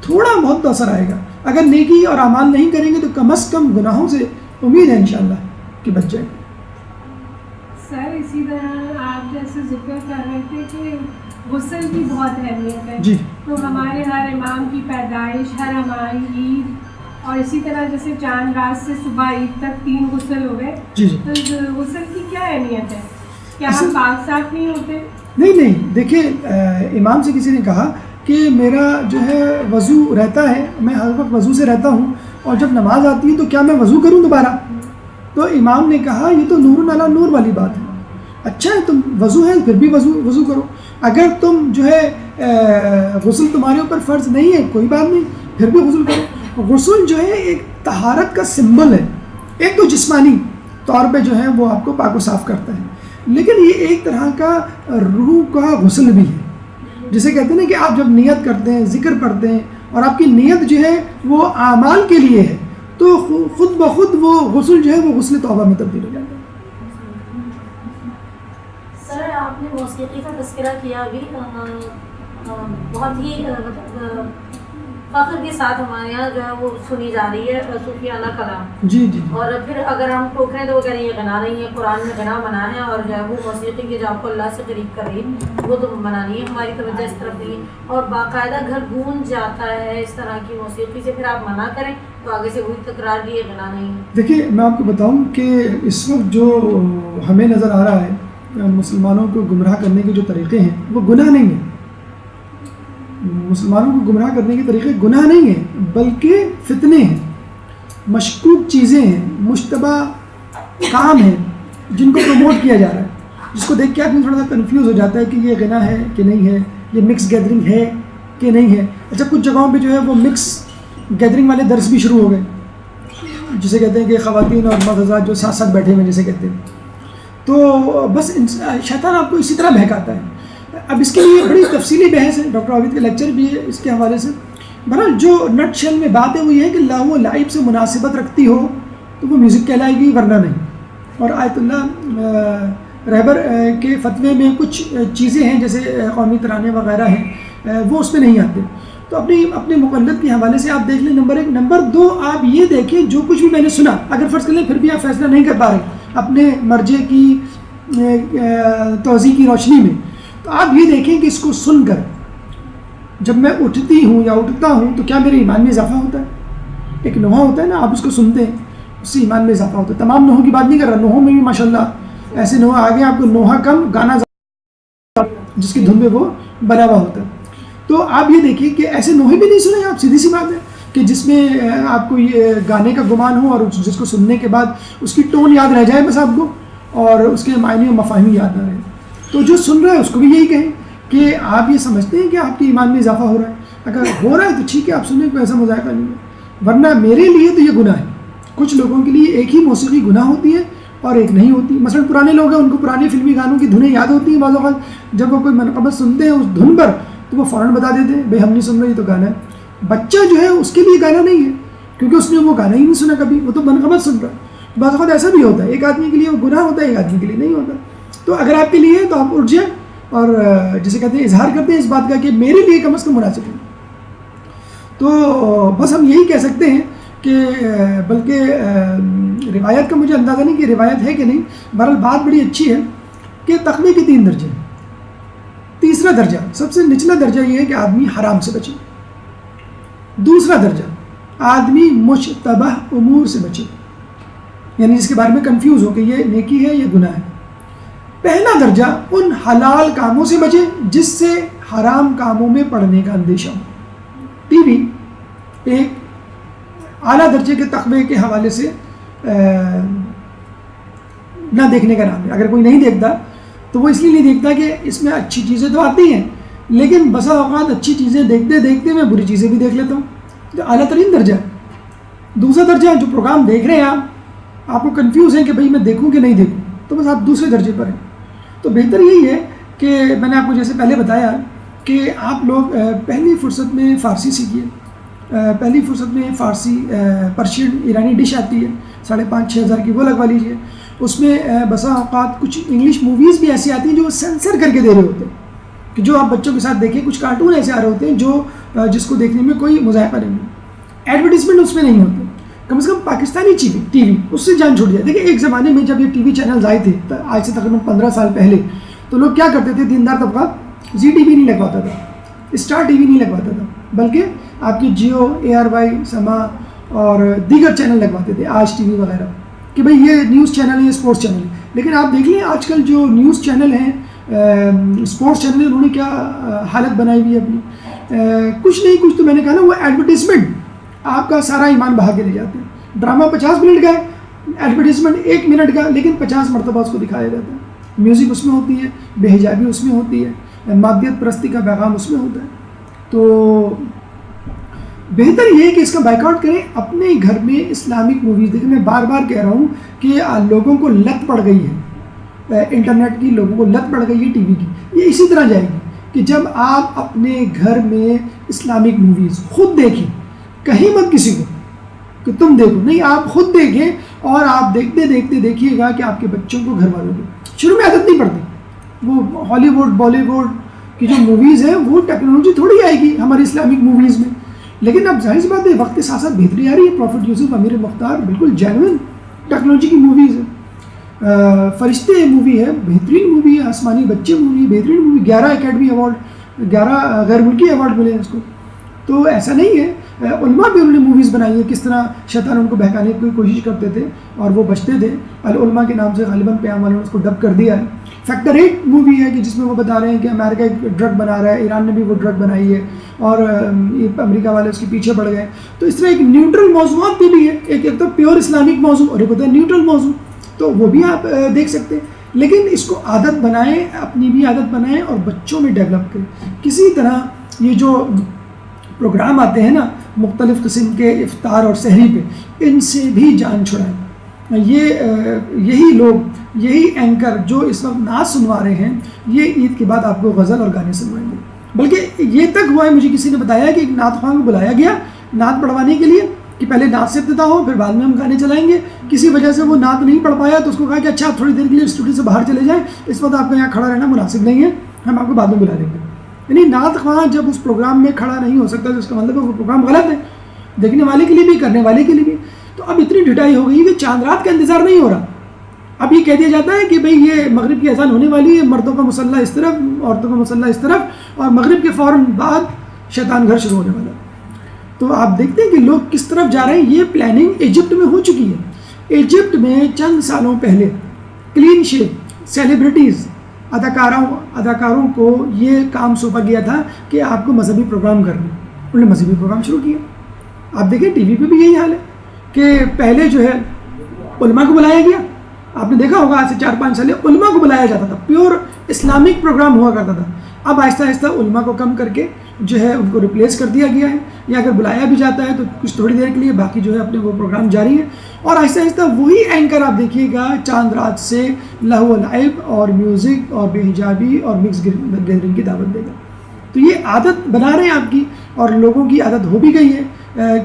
تھوڑا بہت اثر آئے گا. اگر نیکی اور اعمال نہیں کریں گے تو کم از کم گناہوں سے امید ہے انشاءاللہ کہ بچ جائیں گے. سر اسی طرح آپ جیسے ذکر کر رہے تھے کہ غسل کی بہت اہمیت ہے. جی. تو ہمارے ہر امام کی پیدائش، ہر ہماری عید، اور اسی طرح جیسے چاند رات سے صبح عید تک 3 غسل ہو گئے. جی جی. تو غسل کی کیا اہمیت ہے؟ کیا ہم پاک صاف نہیں ہوتے؟ نہیں، دیکھیں امام سے کسی نے کہا کہ میرا جو ہے وضو رہتا ہے، میں ہر وقت وضو سے رہتا ہوں، اور جب نماز آتی ہے تو کیا میں وضو کروں دوبارہ؟ تو امام نے کہا یہ تو نور علی نور والی بات ہے. اچھا ہے تم وضو ہے پھر بھی وضو کرو. اگر تم جو ہے غسل تمہارے اوپر فرض نہیں ہے کوئی بات نہیں، پھر بھی غسل کرو. غسل جو ہے ایک طہارت کا سمبل ہے. ایک تو جسمانی طور پہ جو ہے وہ آپ کو پاک و صاف کرتا ہے، لیکن یہ ایک طرح کا روح کا غسل بھی ہے. جسے کہتے ہیں نا کہ آپ جب نیت کرتے ہیں، ذکر پڑھتے ہیں، اور آپ کی نیت جو ہے وہ اعمال کے لیے ہے، تو خود بخود وہ غسل جو ہے وہ غسل توبہ میں تبدیل ہو جاتا ہے. سر آپ نے موسیقی کا تذکرہ کیا ابھی، بہت ہی فخر کے ساتھ ہمارے یہاں جو ہے وہ سنی جا رہی ہے صوفیانہ کلام. جی جی. اور پھر اگر ہم ٹوکیں تو وہ کہہ رہے ہیں یہ غنا نہیں ہے, قرآن میں غنا منع ہے, اور جو ہے وہ موسیقی کے جو آپ کو اللہ سے قریب کر رہی ہے وہ تو منع نہیں ہے. ہماری توجہ اس طرف نہیں ہے, اور باقاعدہ گھر گونج جاتا ہے اس طرح کی موسیقی سے, پھر آپ منع کریں تو آگے سے وہی تکرار دی ہے غنا نہیں ہے. دیکھیے میں آپ کو بتاؤں کہ اس وقت جو ہمیں نظر آ رہا ہے مسلمانوں کو گمراہ کرنے کے جو طریقے ہیں وہ گناہ نہیں ہیں. مسلمانوں کو گمراہ کرنے کے طریقے گناہ نہیں ہیں بلکہ فتنے ہیں, مشکوک چیزیں ہیں, مشتبہ کام ہیں جن کو پروموٹ کیا جا رہا ہے, جس کو دیکھ کے آدمی تھوڑا سا کنفیوز ہو جاتا ہے کہ یہ غنا ہے کہ نہیں ہے, یہ مکس گیدرنگ ہے کہ نہیں ہے. اچھا کچھ جگہوں پہ جو ہے وہ مکس گیدرنگ والے درس بھی شروع ہو گئے, جسے کہتے ہیں کہ خواتین اور مرد حضرات جو ساتھ ساتھ بیٹھے ہوئے جسے کہتے ہیں. تو بس شیطان آپ کو اسی طرح بہکاتا ہے. اب اس کے لیے بڑی تفصیلی بحث ہے, ڈاکٹر عابد کا لیکچر بھی ہے اس کے حوالے سے. بہرحال جو نٹ شیل میں بات ہے وہ یہ ہے کہ لہو و لعب سے مناسبت رکھتی ہو تو وہ میوزک کہلائے گی, ورنہ نہیں. اور آیت اللہ رہبر کے فتوے میں کچھ چیزیں ہیں جیسے قومی ترانے وغیرہ ہیں وہ اس میں نہیں آتے. تو اپنے مقلد کے حوالے سے آپ دیکھ لیں, نمبر 1. نمبر 2 آپ یہ دیکھیں جو کچھ بھی میں نے سنا, اگر فرض کر لیں پھر بھی آپ فیصلہ نہیں کر پا رہے اپنے مرجع کی توضیح کی روشنی میں, تو آپ یہ دیکھیں کہ اس کو سن کر جب میں اٹھتی ہوں یا اٹھتا ہوں تو کیا میرے ایمان میں اضافہ ہوتا ہے. ایک نوحہ ہوتا ہے نا, آپ اس کو سنتے ہیں اس سے ایمان میں اضافہ ہوتا ہے. تمام نوحوں کی بات نہیں کر رہا, نوحوں میں بھی ماشاءاللہ ایسے نوحہ آگے آپ کو نوحہ کم گانا جس کی دھن میں وہ بنا ہوا ہوتا ہے. تو آپ یہ دیکھیں کہ ایسے نوحے بھی نہیں سنے آپ, سیدھی سی بات ہے کہ جس میں آپ کو یہ گانے کا گمان ہو اور جس کو سننے کے بعد اس کی ٹون یاد رہ جائے بس آپ کو, اور اس کے معنی و مفاہیم یاد نہ رہے. تو جو سن رہا ہے اس کو بھی یہی کہیں کہ آپ یہ سمجھتے ہیں کہ آپ کے ایمان میں اضافہ ہو رہا ہے. اگر ہو رہا ہے تو ٹھیک ہے, آپ سنیں, کوئی ایسا مذائقہ نہیں ہے, ورنہ میرے لیے تو یہ گناہ ہے. کچھ لوگوں کے لیے ایک ہی موسیقی گناہ ہوتی ہے اور ایک نہیں ہوتی. مثلا پرانے لوگ ہیں ان کو پرانے فلمی گانوں کی دھنیں یاد ہوتی ہیں, بعض اوقات جب وہ کوئی منقبت سنتے ہیں اس دھن پر تو وہ فوراً بتا دیتے ہیں بھائی ہم نہیں سن رہے, یہ تو گانا ہے. بچہ جو ہے اس کے لیے گانا نہیں ہے کیونکہ اس نے وہ گانا ہی نہیں سنا کبھی, وہ تو منقبت سن رہا ہے. بعض اوقات ایسا بھی ہوتا ہے, ایک آدمی کے لیے وہ گناہ ہوتا ہے, ایک آدمی کے لیے نہیں ہوتا. تو اگر آپ کے لیے ہے تو آپ اٹھ جائیں اور جسے کہتے ہیں اظہار کرتے ہیں اس بات کا کہ میرے لیے کم از کم مناسب ہے. تو بس ہم یہی کہہ سکتے ہیں کہ بلکہ روایت کا مجھے اندازہ نہیں کہ روایت ہے کہ نہیں, بہرحال بات بڑی اچھی ہے کہ تقوی کے 3 درجے ہیں. تیسرا درجہ, سب سے نچلا درجہ یہ ہے کہ آدمی حرام سے بچے. دوسرا درجہ آدمی مشتبہ امور سے بچے, یعنی جس کے بارے میں کنفیوز ہو کہ یہ نیکی ہے یا گناہ ہے. پہلا درجہ ان حلال کاموں سے بچے جس سے حرام کاموں میں پڑنے کا اندیشہ ہو. ٹی وی ایک اعلیٰ درجے کے تقوی کے حوالے سے نہ دیکھنے کا نام ہے. اگر کوئی نہیں دیکھتا تو وہ اس لیے نہیں دیکھتا کہ اس میں اچھی چیزیں تو آتی ہیں, لیکن بسا اوقات اچھی چیزیں دیکھتے دیکھتے میں بری چیزیں بھی دیکھ لیتا ہوں. جو اعلیٰ ترین درجہ ہے. دوسرا درجہ جو پروگرام دیکھ رہے ہیں آپ کو کنفیوز ہیں کہ بھائی میں دیکھوں کہ نہیں دیکھوں, تو بس آپ دوسرے درجے پر ہیں. تو بہتر یہی ہے کہ میں نے آپ کو جیسے پہلے بتایا کہ آپ لوگ پہلی فرصت میں فارسی سیکھیے. پہلی فرصت میں فارسی پرشین ایرانی ڈش آتی ہے, 5,500-6 ہزار کی, وہ لگوا لیجیے. اس میں بسا اوقات کچھ انگلش موویز بھی ایسی آتی ہیں جو سینسر کر کے دے رہے ہوتے ہیں کہ جو آپ بچوں کے ساتھ دیکھیں. کچھ کارٹون ایسے آ رہے ہوتے ہیں جو جس کو دیکھنے میں کوئی مذائقہ نہیں ہے. ایڈورٹیزمنٹ اس میں نہیں ہوتے. کم از کم پاکستانی ٹی وی اس سے جان چھوٹ جائے. دیکھیں ایک زمانے میں جب یہ ٹی وی چینلز آئے تھے آج سے تقریباً 15 سال پہلے, تو لوگ کیا کرتے تھے, دیندار طبقہ زی ٹی وی نہیں لگواتا تھا, اسٹار ٹی وی نہیں لگواتا تھا, بلکہ آپ کی جیو, ARY, سما اور دیگر چینل لگواتے تھے, آج ٹی وی وغیرہ, کہ بھئی یہ نیوز چینل ہے, یہ اسپورٹس چینل ہے. لیکن آپ دیکھ لیں آج کل جو نیوز چینل ہیں, اسپورٹس چینل ہیں, انہوں نے کیا حالت بنائی ہوئی ہے اپنی. کچھ نہیں کچھ تو میں نے کہا نا, وہ ایڈورٹیزمنٹ آپ کا سارا ایمان بہا کے لے جاتے ہیں. ڈرامہ 50 منٹ کا ہے, ایڈورٹیزمنٹ 1 منٹ کا, لیکن 50 مرتبہ اس کو دکھایا جاتا ہے. میوزک اس میں ہوتی ہے, بے حجابی اس میں ہوتی ہے, مادیت پرستی کا پیغام اس میں ہوتا ہے. تو بہتر یہ ہے کہ اس کا بائیک آؤٹ کریں. اپنے گھر میں اسلامک موویز دیکھیں. میں بار بار کہہ رہا ہوں کہ لوگوں کو لت پڑ گئی ہے انٹرنیٹ کی, لوگوں کو لت پڑ گئی ہے ٹی وی کی. یہ اسی طرح جائے گی کہ جب آپ اپنے گھر میں اسلامک موویز خود دیکھیں, کہیں مت کسی کو کہ تم دیکھو, نہیں, آپ خود دیکھیں اور آپ دیکھتے دیکھتے دیکھیے گا کہ آپ کے بچوں کو, گھر والوں کو شروع میں عادت نہیں پڑتی. وہ ہالی ووڈ, بالی ووڈ کی جو موویز ہیں وہ ٹیکنالوجی تھوڑی آئے گی ہماری اسلامک موویز میں, لیکن اب ظاہر سی بات ہے وقت کے ساتھ ساتھ بہتری آ رہی ہے. پروفٹ یوسف امیر مختار بالکل جینوئن ٹیکنالوجی کی موویز ہے. فرشتے مووی ہے, بہترین مووی ہے. آسمانی بچے مووی بہترین مووی, 11 اکیڈمی ایوارڈ, 11 غیر ملکی ایوارڈ ملے ہیں اس کو. تو ایسا نہیں ہے, علماء بھی انہوں نے موویز بنائی ہے, کس طرح شیطان ان کو بہکانے کی کوشش کرتے تھے اور وہ بچتے تھے. العلماء کے نام سے غالباً پیام والوں نے اس کو ڈب کر دیا ہے. فیکٹر 8 مووی ہے کہ جس میں وہ بتا رہے ہیں کہ امریکہ ایک ڈرگ بنا رہا ہے, ایران نے بھی وہ ڈرگ بنائی ہے اور امریکہ والے اس کے پیچھے پڑ گئے. تو اس طرح ایک نیوٹرل موضوعات بھی ہے, ایک تو پیور اسلامک موضوع اور ایک ہوتا ہے نیوٹرل موضوع, تو وہ بھی آپ دیکھ سکتے ہیں. لیکن اس کو عادت بنائیں, اپنی بھی عادت بنائیں اور بچوں میں ڈیولپ کریں. کسی طرح یہ جو پروگرام آتے ہیں نا مختلف قسم کے افطار اور سحری پہ, ان سے بھی جان چھڑائیں. یہی لوگ, یہی اینکر جو اس وقت نعت سنوا رہے ہیں, یہ عید کے بعد آپ کو غزل اور گانے سنوائیں گے. بلکہ یہ تک ہوا ہے, مجھے کسی نے بتایا کہ ایک نعت خواہ کو بلایا گیا نعت پڑھوانے کے لیے کہ پہلے نعت سے ابتدا ہو, پھر بعد میں ہم گانے چلائیں گے. کسی وجہ سے وہ نعت نہیں پڑھ پایا تو اس کو کہا کہ اچھا آپ تھوڑی دیر کے لیے اسٹوڈیو سے باہر چلے جائیں, اس وقت آپ کو یہاں کھڑا رہنا مناسب نہیں ہے, ہم آپ کو بعد میں بلا لیں گے. یعنی نعت خواہ جب اس پروگرام میں کھڑا نہیں ہو سکتا تو اس کا مطلب ہے وہ پروگرام غلط ہے, دیکھنے والے کے لیے بھی کرنے والے کے لیے بھی. تو اب اتنی ڈھٹائی ہو گئی کہ چاند رات کا انتظار نہیں ہو رہا. اب یہ کہہ دیا جاتا ہے کہ بھئی یہ مغرب کی اذان ہونے والی ہے, مردوں کا مسلح اس طرف, عورتوں کا مسلح اس طرف, اور مغرب کے فوراً بعد شیطان گھر شروع ہونے والا. تو آپ دیکھتے ہیں کہ لوگ کس طرف جا رہے ہیں. یہ پلاننگ ایجپٹ میں ہو چکی ہے. ایجپٹ میں چند سالوں پہلے کلین شیپ سیلیبریٹیز اداکاروں کو یہ کام سونپا گیا تھا کہ آپ کو مذہبی پروگرام کرنا. انہوں نے مذہبی پروگرام شروع کیا. آپ دیکھیں ٹی وی پہ بھی یہی حال ہے کہ پہلے جو ہے علماء کو بلایا گیا. آپ نے دیکھا ہوگا آج سے 4-5 سال علماء کو بلایا جاتا تھا, پیور اسلامک پروگرام ہوا کرتا تھا. اب آہستہ آہستہ علماء کو کم کر کے جو ہے ان کو ریپلیس کر دیا گیا ہے, یا اگر بلایا بھی جاتا ہے تو کچھ تھوڑی دیر کے لیے, باقی جو ہے اپنے وہ پروگرام جاری ہیں. اور آہستہ آہستہ وہی اینکر آپ دیکھیے گا چاند رات سے لہو و لعب اور میوزک اور بے حجابی اور مکس گیدرنگ کی دعوت دے گا. تو یہ عادت بنا رہے ہیں آپ کی, اور لوگوں کی عادت ہو بھی گئی ہے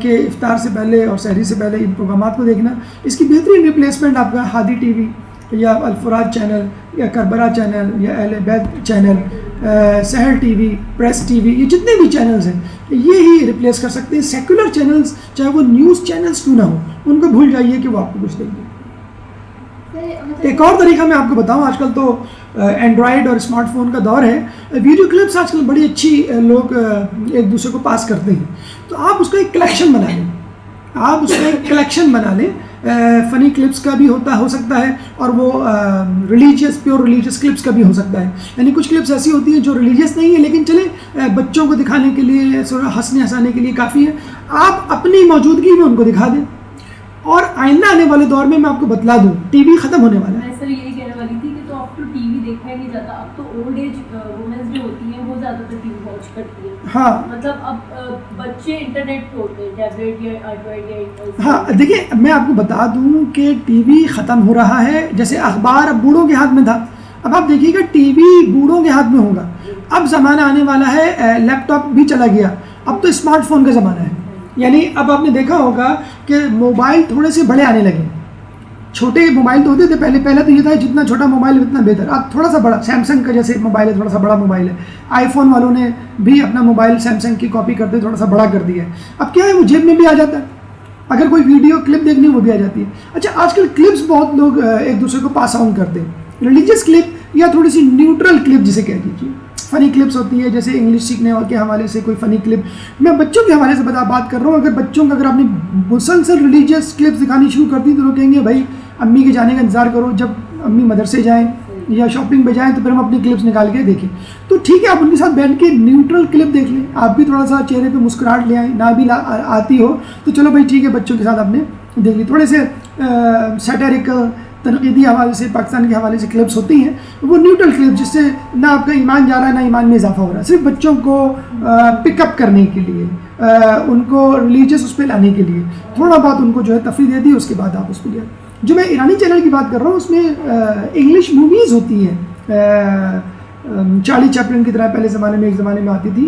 کہ افطار سے پہلے اور سحری سے پہلے ان پروگرامات کو دیکھنا. اس کی بہترین ریپلیسمنٹ آپ کا ہادی ٹی وی یا الفراد چینل یا کربلا چینل یا اہل بیت channel, Sahar T V, press T V, یہ جتنے بھی چینلز ہیں یہ ہی ریپلیس کر سکتے ہیں. سیکولر چینلز چاہے وہ نیوز چینلز کیوں نہ ہو, ان کو بھول جائیے کہ وہ آپ کو کچھ دیں گے. ایک اور طریقہ میں آپ کو بتاؤں, آج کل تو اینڈرائڈ اور اسمارٹ فون کا دور ہے. ویڈیو کلپس آج کل بڑی اچھی لوگ ایک دوسرے کو پاس کرتے ہیں. تو آپ اس کا ایک کلیکشن بنا لیں, فنی کلپس کا بھی ہو سکتا ہے, اور وہ پیور ریلیجیس کلپس کا بھی ہو سکتا ہے. یعنی کچھ کلپس ایسی ہوتی ہیں جو ریلیجیس نہیں ہے لیکن چلیں بچوں کو دکھانے کے لیے, ہنسنے ہنسانے کے لیے کافی ہے. آپ اپنی موجودگی میں ان کو دکھا دیں. اور آئندہ آنے والے دور میں آپ کو بتلا دوں, ٹی وی ختم ہونے والا ہے. میں سر یہی کہنے والی تھی کہ تو اب تو ٹی وی دیکھا ہی نہیں جاتا. اب تو اولڈ ایج وومنز جو ہوتی ہیں وہ زیادہ تر ٹی وی واچ کرتی ہیں. ہاں مطلب اب بچے انٹرنیٹ پہ ہوتے ہیں, ٹیبلیٹ یا آئیپیڈ یا. ہاں دیکھیں, میں آپ کو بتا دوں کہ ٹی وی ختم ہو رہا ہے. جیسے اخبار اب بوڑھوں کے ہاتھ میں تھا, اب آپ دیکھیے گا ٹی وی بوڑھوں کے ہاتھ میں ہوگا. اب زمانہ آنے والا ہے, لیپ ٹاپ بھی چلا گیا, اب تو اسمارٹ فون کا زمانہ ہے. یعنی اب آپ نے دیکھا ہوگا کہ موبائل تھوڑے سے بڑے آنے لگے. چھوٹے موبائل تو ہوتے تھے پہلے تو یہ تھا جتنا چھوٹا موبائل اتنا بہتر. اب تھوڑا سا بڑا, سیمسنگ کا جیسے موبائل ہے تھوڑا سا بڑا موبائل ہے. آئی فون والوں نے بھی اپنا موبائل سیمسنگ کی کاپی کرتے تھوڑا سا بڑا کر دیا ہے. اب کیا ہے, وہ جیب میں بھی آ جاتا ہے, اگر کوئی ویڈیو کلپ دیکھنی وہ بھی آ جاتی ہے. اچھا آج کل کلپس بہت لوگ ایک دوسرے کو پاس آن کرتے ہیں, ریلیجیس کلپ یا تھوڑی سی نیوٹرل کلپ جسے کہہ دیجیے. فنی کلپس ہوتی ہے, جیسے انگلش سیکھنے کے حوالے سے کوئی فنی کلپ. میں بچوں کے حوالے سے بات کر رہا ہوں. اگر آپ نے مسلسل ریلیجیس کلپس دکھانی شروع کر دی تو لوگ کہیں گے بھائی امی کے جانے کا انتظار کرو, جب امی مدرسے جائیں یا شاپنگ پہ جائیں تو پھر ہم اپنی کلپس نکال کے دیکھیں. تو ٹھیک ہے, آپ ان کے ساتھ بیٹھ کے نیوٹرل کلپ دیکھ لیں. آپ بھی تھوڑا سا چہرے پہ مسکراہٹ لے آئیں, نہ بھی آتی ہو تو چلو بھائی ٹھیک ہے, بچوں کے ساتھ آپ نے دیکھ لی. تھوڑے سے سیٹیریکل تنقیدی حوالے سے, پاکستان کے حوالے سے کلپس ہوتی ہیں, وہ نیوٹرل کلپ جس سے نہ آپ کا ایمان جا رہا ہے نہ ایمان میں اضافہ ہو رہا ہے. صرف بچوں کو پک اپ کرنے کے لیے, ان کو ریلیجیس اس پہ لانے کے لیے تھوڑا بہت ان کو جو ہے تفریح دے دی, اس کے بعد آپ اس پہ جائیں. جو میں ایرانی چینل کی بات کر رہا ہوں اس میں انگلش موویز ہوتی ہیں چارلی چیپلن کی طرح. پہلے زمانے میں ایک زمانے میں آتی تھی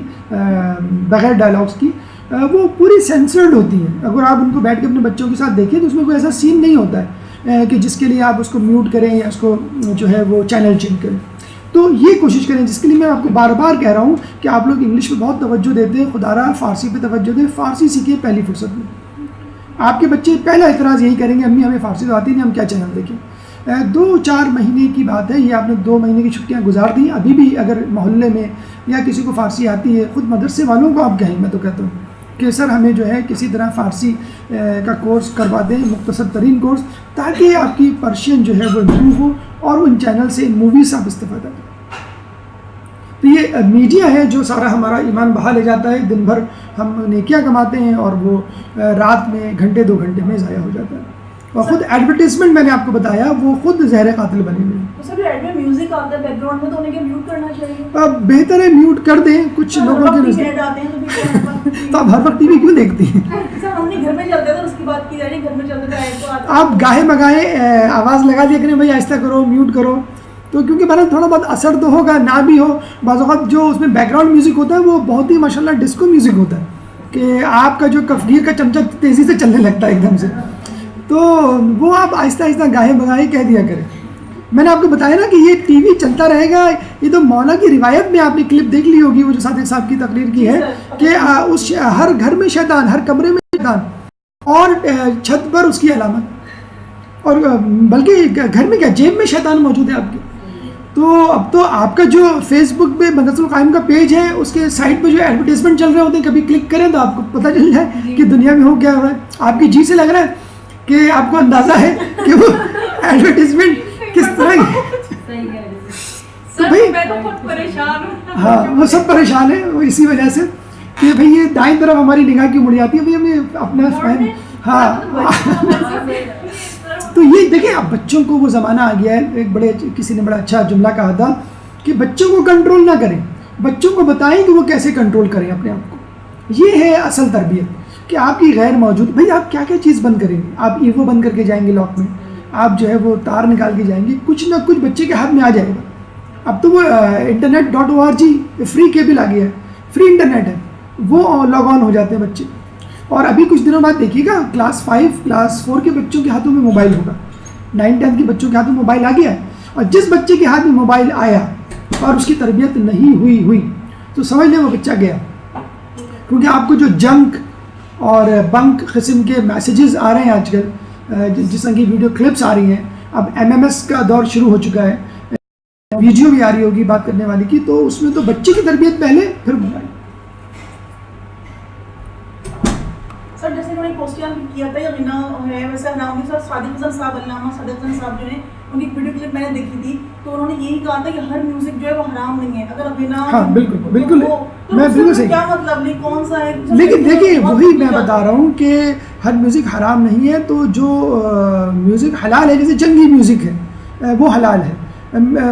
بغیر ڈائلاگس کی, وہ پوری سینسرڈ ہوتی ہیں. اگر آپ ان کو بیٹھ کے اپنے بچوں کے ساتھ دیکھیں تو اس میں کوئی ایسا سین نہیں ہوتا ہے کہ جس کے لیے آپ اس کو میوٹ کریں یا اس کو جو ہے وہ چینل چینج کریں. تو یہ کوشش کریں، جس کے لیے میں آپ کو بار بار کہہ رہا ہوں کہ آپ لوگ انگلش پہ بہت توجہ دیتے ہیں، خدا را فارسی پہ توجہ دیں، فارسی سیکھیے پہلی فرصت میں. آپ کے بچے پہلا اعتراض یہی کریں گے امی ہمیں فارسی تو آتی نہیں، ہم کیا چینل دیکھیں. 2-4 مہینے کی بات ہے، یہ آپ نے 2 مہینے کی چھٹیاں گزار دی. ابھی بھی اگر محلے میں یا کسی کو فارسی آتی ہے، خود مدرسے والوں کو آپ کہیں، میں تو کہتا ہوں کہ سر ہمیں جو ہے کسی طرح فارسی کا کورس کروا دیں، مختصر ترین کورس، تاکہ آپ کی پرشین جو ہے وہ امپروو ہو اور ان چینل سے، ان موویز سے آپ استفادہ کریں. تو یہ میڈیا ہے جو سارا ہمارا ایمان بہا لے جاتا ہے. دن بھر ہم نیکیاں کماتے ہیں اور وہ رات میں گھنٹے 2 گھنٹے میں ضائع ہو جاتا ہے. اور خود ایڈورٹیزمنٹ میں نے آپ کو بتایا وہ خود زہر قاتل بنے ہوئے ہیں. سر ایڈ میں میوزک آتا ہے بیک گراؤنڈ میں، تو انہیں کیا میوٹ کرنا چاہیے؟ اب بہتر ہے میوٹ کر دیں. کچھ لوگوں کے ایڈ آتے ہیں تو آپ ہر وقت ٹی وی کیوں دیکھتی ہیں؟ سر ہم نے گھر میں چلتے تھا، اس کی بات کی جا رہی ہے، گھر میں چلتے تھا ایڈ تو آتا ہے. آپ گاہے بگاہے آواز لگا دیا کریں بھائی آہستہ کرو، میوٹ کرو. تو کیونکہ بہرحال تھوڑا بہت اثر تو ہوگا، نہ بھی ہو. بعض اوقات جو اس میں بیک گراؤنڈ میوزک ہوتا ہے وہ بہت ہی ماشاء اللہ ڈسکو میوزک ہوتا ہے کہ آپ کا جو کفگیر کا چمچہ تیزی سے چلنے لگتا ہے ایک دم سے. تو وہ آپ آہستہ آہستہ گاہے بگاہے کہہ دیا کریں. میں نے آپ کو بتایا نا کہ یہ ٹی وی چلتا رہے گا. یہ تو مولا کی روایت میں آپ نے کلپ دیکھ لی ہوگی، وہ جو صادق صاحب کی تقریر کی ہے کہ اس ہر گھر میں شیطان، ہر کمرے میں شیطان، اور چھت پر اس کی علامت، اور بلکہ گھر میں کیا جیب میں شیطان موجود ہے آپ کے. تو اب تو آپ کا جو فیس بک پہ مدرسہ القائم کا پیج ہے، اس کے سائٹ پہ جو ایڈورٹیزمنٹ چل رہے ہوتے ہیں، کبھی کلک کریں تو آپ کو پتہ چل جائے کہ دنیا میں ہو کیا ہو رہا ہے. آپ کی جی سے لگ رہا ہے کہ آپ کو اندازہ ہے کہ وہ ایڈورٹیزمنٹ کس طرح کی. تو بھائی ہاں وہ سب پریشان ہیں وہ اسی وجہ سے کہ بھائی یہ دائیں طرف ہماری نگاہ کیوں مڑ جاتی ہے. بھائی ہمیں اپنا فہم. ہاں تو یہ دیکھیں اب بچوں کو وہ زمانہ آ گیا ہے. ایک کسی نے بڑا اچھا جملہ کہا تھا کہ بچوں کو کنٹرول نہ کریں، بچوں کو بتائیں کہ وہ کیسے کنٹرول کریں اپنے آپ کو. یہ ہے اصل تربیت کہ آپ کی غیر موجود. بھائی آپ کیا کیا چیز بند کریں گے؟ آپ ایوو بند کر کے جائیں گے لاک میں، آپ جو ہے وہ تار نکال کے جائیں گے، کچھ نہ کچھ بچے کے ہاتھ میں آ جائے گا. اب تو وہ internet.org فری کیبل آ گیا ہے، فری انٹرنیٹ ہے، وہ لاگ آن ہو جاتے ہیں بچے. اور ابھی کچھ دنوں بعد دیکھیے گا کلاس 5 کلاس 4 کے بچوں کے ہاتھوں میں موبائل ہوگا. 9-10 کے بچوں کے ہاتھ میں موبائل آ گیا ہے. اور جس بچے کے ہاتھ میں موبائل آیا اور اس کی تربیت نہیں ہوئی تو سمجھ لیں وہ بچہ گیا. کیونکہ آپ کو جو جنک اور بنک قسم کے میسیجز آ رہے ہیں آج کل، جس طرح کی ویڈیو کلپس آ رہی ہیں، اب MMS کا دور شروع ہو چکا ہے، ویڈیو بھی آ رہی ہوگی بات کرنے والی کی، تو اس میں تو بچے کی تربیت پہلے پھر موبائل. سر جیسے انہوں نے پوسٹیاں کیا تھا یا غنا ہے، ویسے نام بھی سر صادق حسن صاحب، علامہ صادق حسن صاحب جو ہیں، ان کی ویڈیو کلپ میں نے دیکھی تھی، تو انہوں نے یہی کہا تھا کہ ہر میوزک جو ہے وہ حرام نہیں ہے. اگر غنا ہاں بالکل میں بالکل صحیح. کیا مطلب نہیں کون سا ہے؟ لیکن دیکھیے وہی میں بتا رہا ہوں کہ ہر میوزک حرام نہیں ہے. تو جو میوزک حلال ہے، جیسے جنگی میوزک ہے وہ حلال ہے،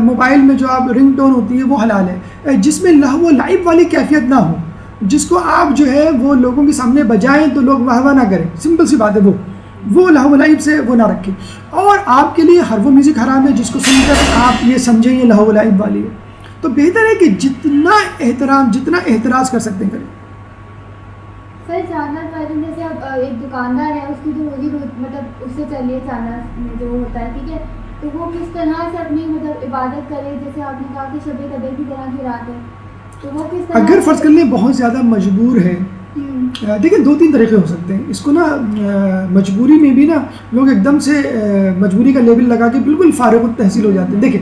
موبائل میں جو آپ رنگ ٹون ہوتی ہے وہ حلال ہے، جس میں لہو و لعب والی کیفیت نہ ہو، جس کو آپ جو ہے وہ لوگوں کے سامنے بجائیں تو لوگ واہ واہ نہ کریں. سمپل سی بات ہے، وہ لہو و لعب سے وہ نہ رکھیں. اور آپ کے لیے ہر وہ میوزک حرام ہے جس کو سن کر آپ یہ سمجھیں یہ لہو و لعب والی ہے. تو بہتر ہے کہ جتنا احتراز کر سکتے ہیں کریں. سر جاننا چاہتے ہیں جیسے اب ایک دکاندار ہے، اس کی جو روزی مطلب اس سے چلیے چانا جو ہوتا ہے، ٹھیک ہے، تو وہ کس طرح سے اپنی مطلب عبادت کرے؟ جیسے آپ نے کہا کہ شب قدر کی طرح کی رات ہے، تو وہ کس طرح؟ اگر فرض کر لیں بہت زیادہ مجبور ہے، دیکھیں 2-3 طریقے ہو سکتے ہیں اس کو نا. مجبوری میں بھی نا لوگ ایک دم سے مجبوری کا لیبل لگا کے بالکل فارغ التحصیل ہو جاتے ہیں. دیکھیں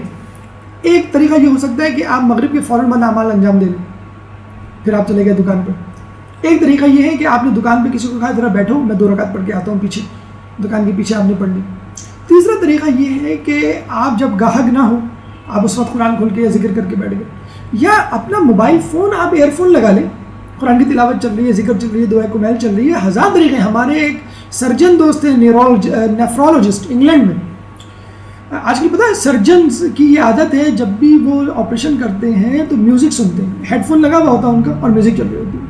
ایک طریقہ یہ ہو سکتا ہے کہ آپ مغرب کے فوراً بعد اعمال انجام دے لیں، پھر آپ چلے گئے دکان پر. ایک طریقہ یہ ہے کہ آپ نے دکان پہ کسی کو کہا ذرا بیٹھو میں 2 رکعت پڑھ کے آتا ہوں پیچھے، دکان کے پیچھے آپ نے پڑھ لی. تیسرا طریقہ یہ ہے کہ آپ جب گاہک نہ ہو آپ اس وقت قرآن کھول کے یا ذکر کر کے بیٹھ گئے، یا اپنا موبائل فون آپ ایئر فون لگا لیں، قرآن کی تلاوت چل رہی ہے، ذکر چل رہی ہے، دعائے کمیل چل رہی ہے. 1000 طریقے. ہمارے ایک سرجن دوست ہیں نیفرولوجسٹ انگلینڈ میں، آج کی پتہ ہے سرجنز کی یہ عادت ہے جب بھی وہ آپریشن کرتے ہیں تو میوزک سنتے ہیں، ہیڈ فون لگا ہوا ہوتا ہے ان کا اور میوزک چل رہی ہوتی ہے.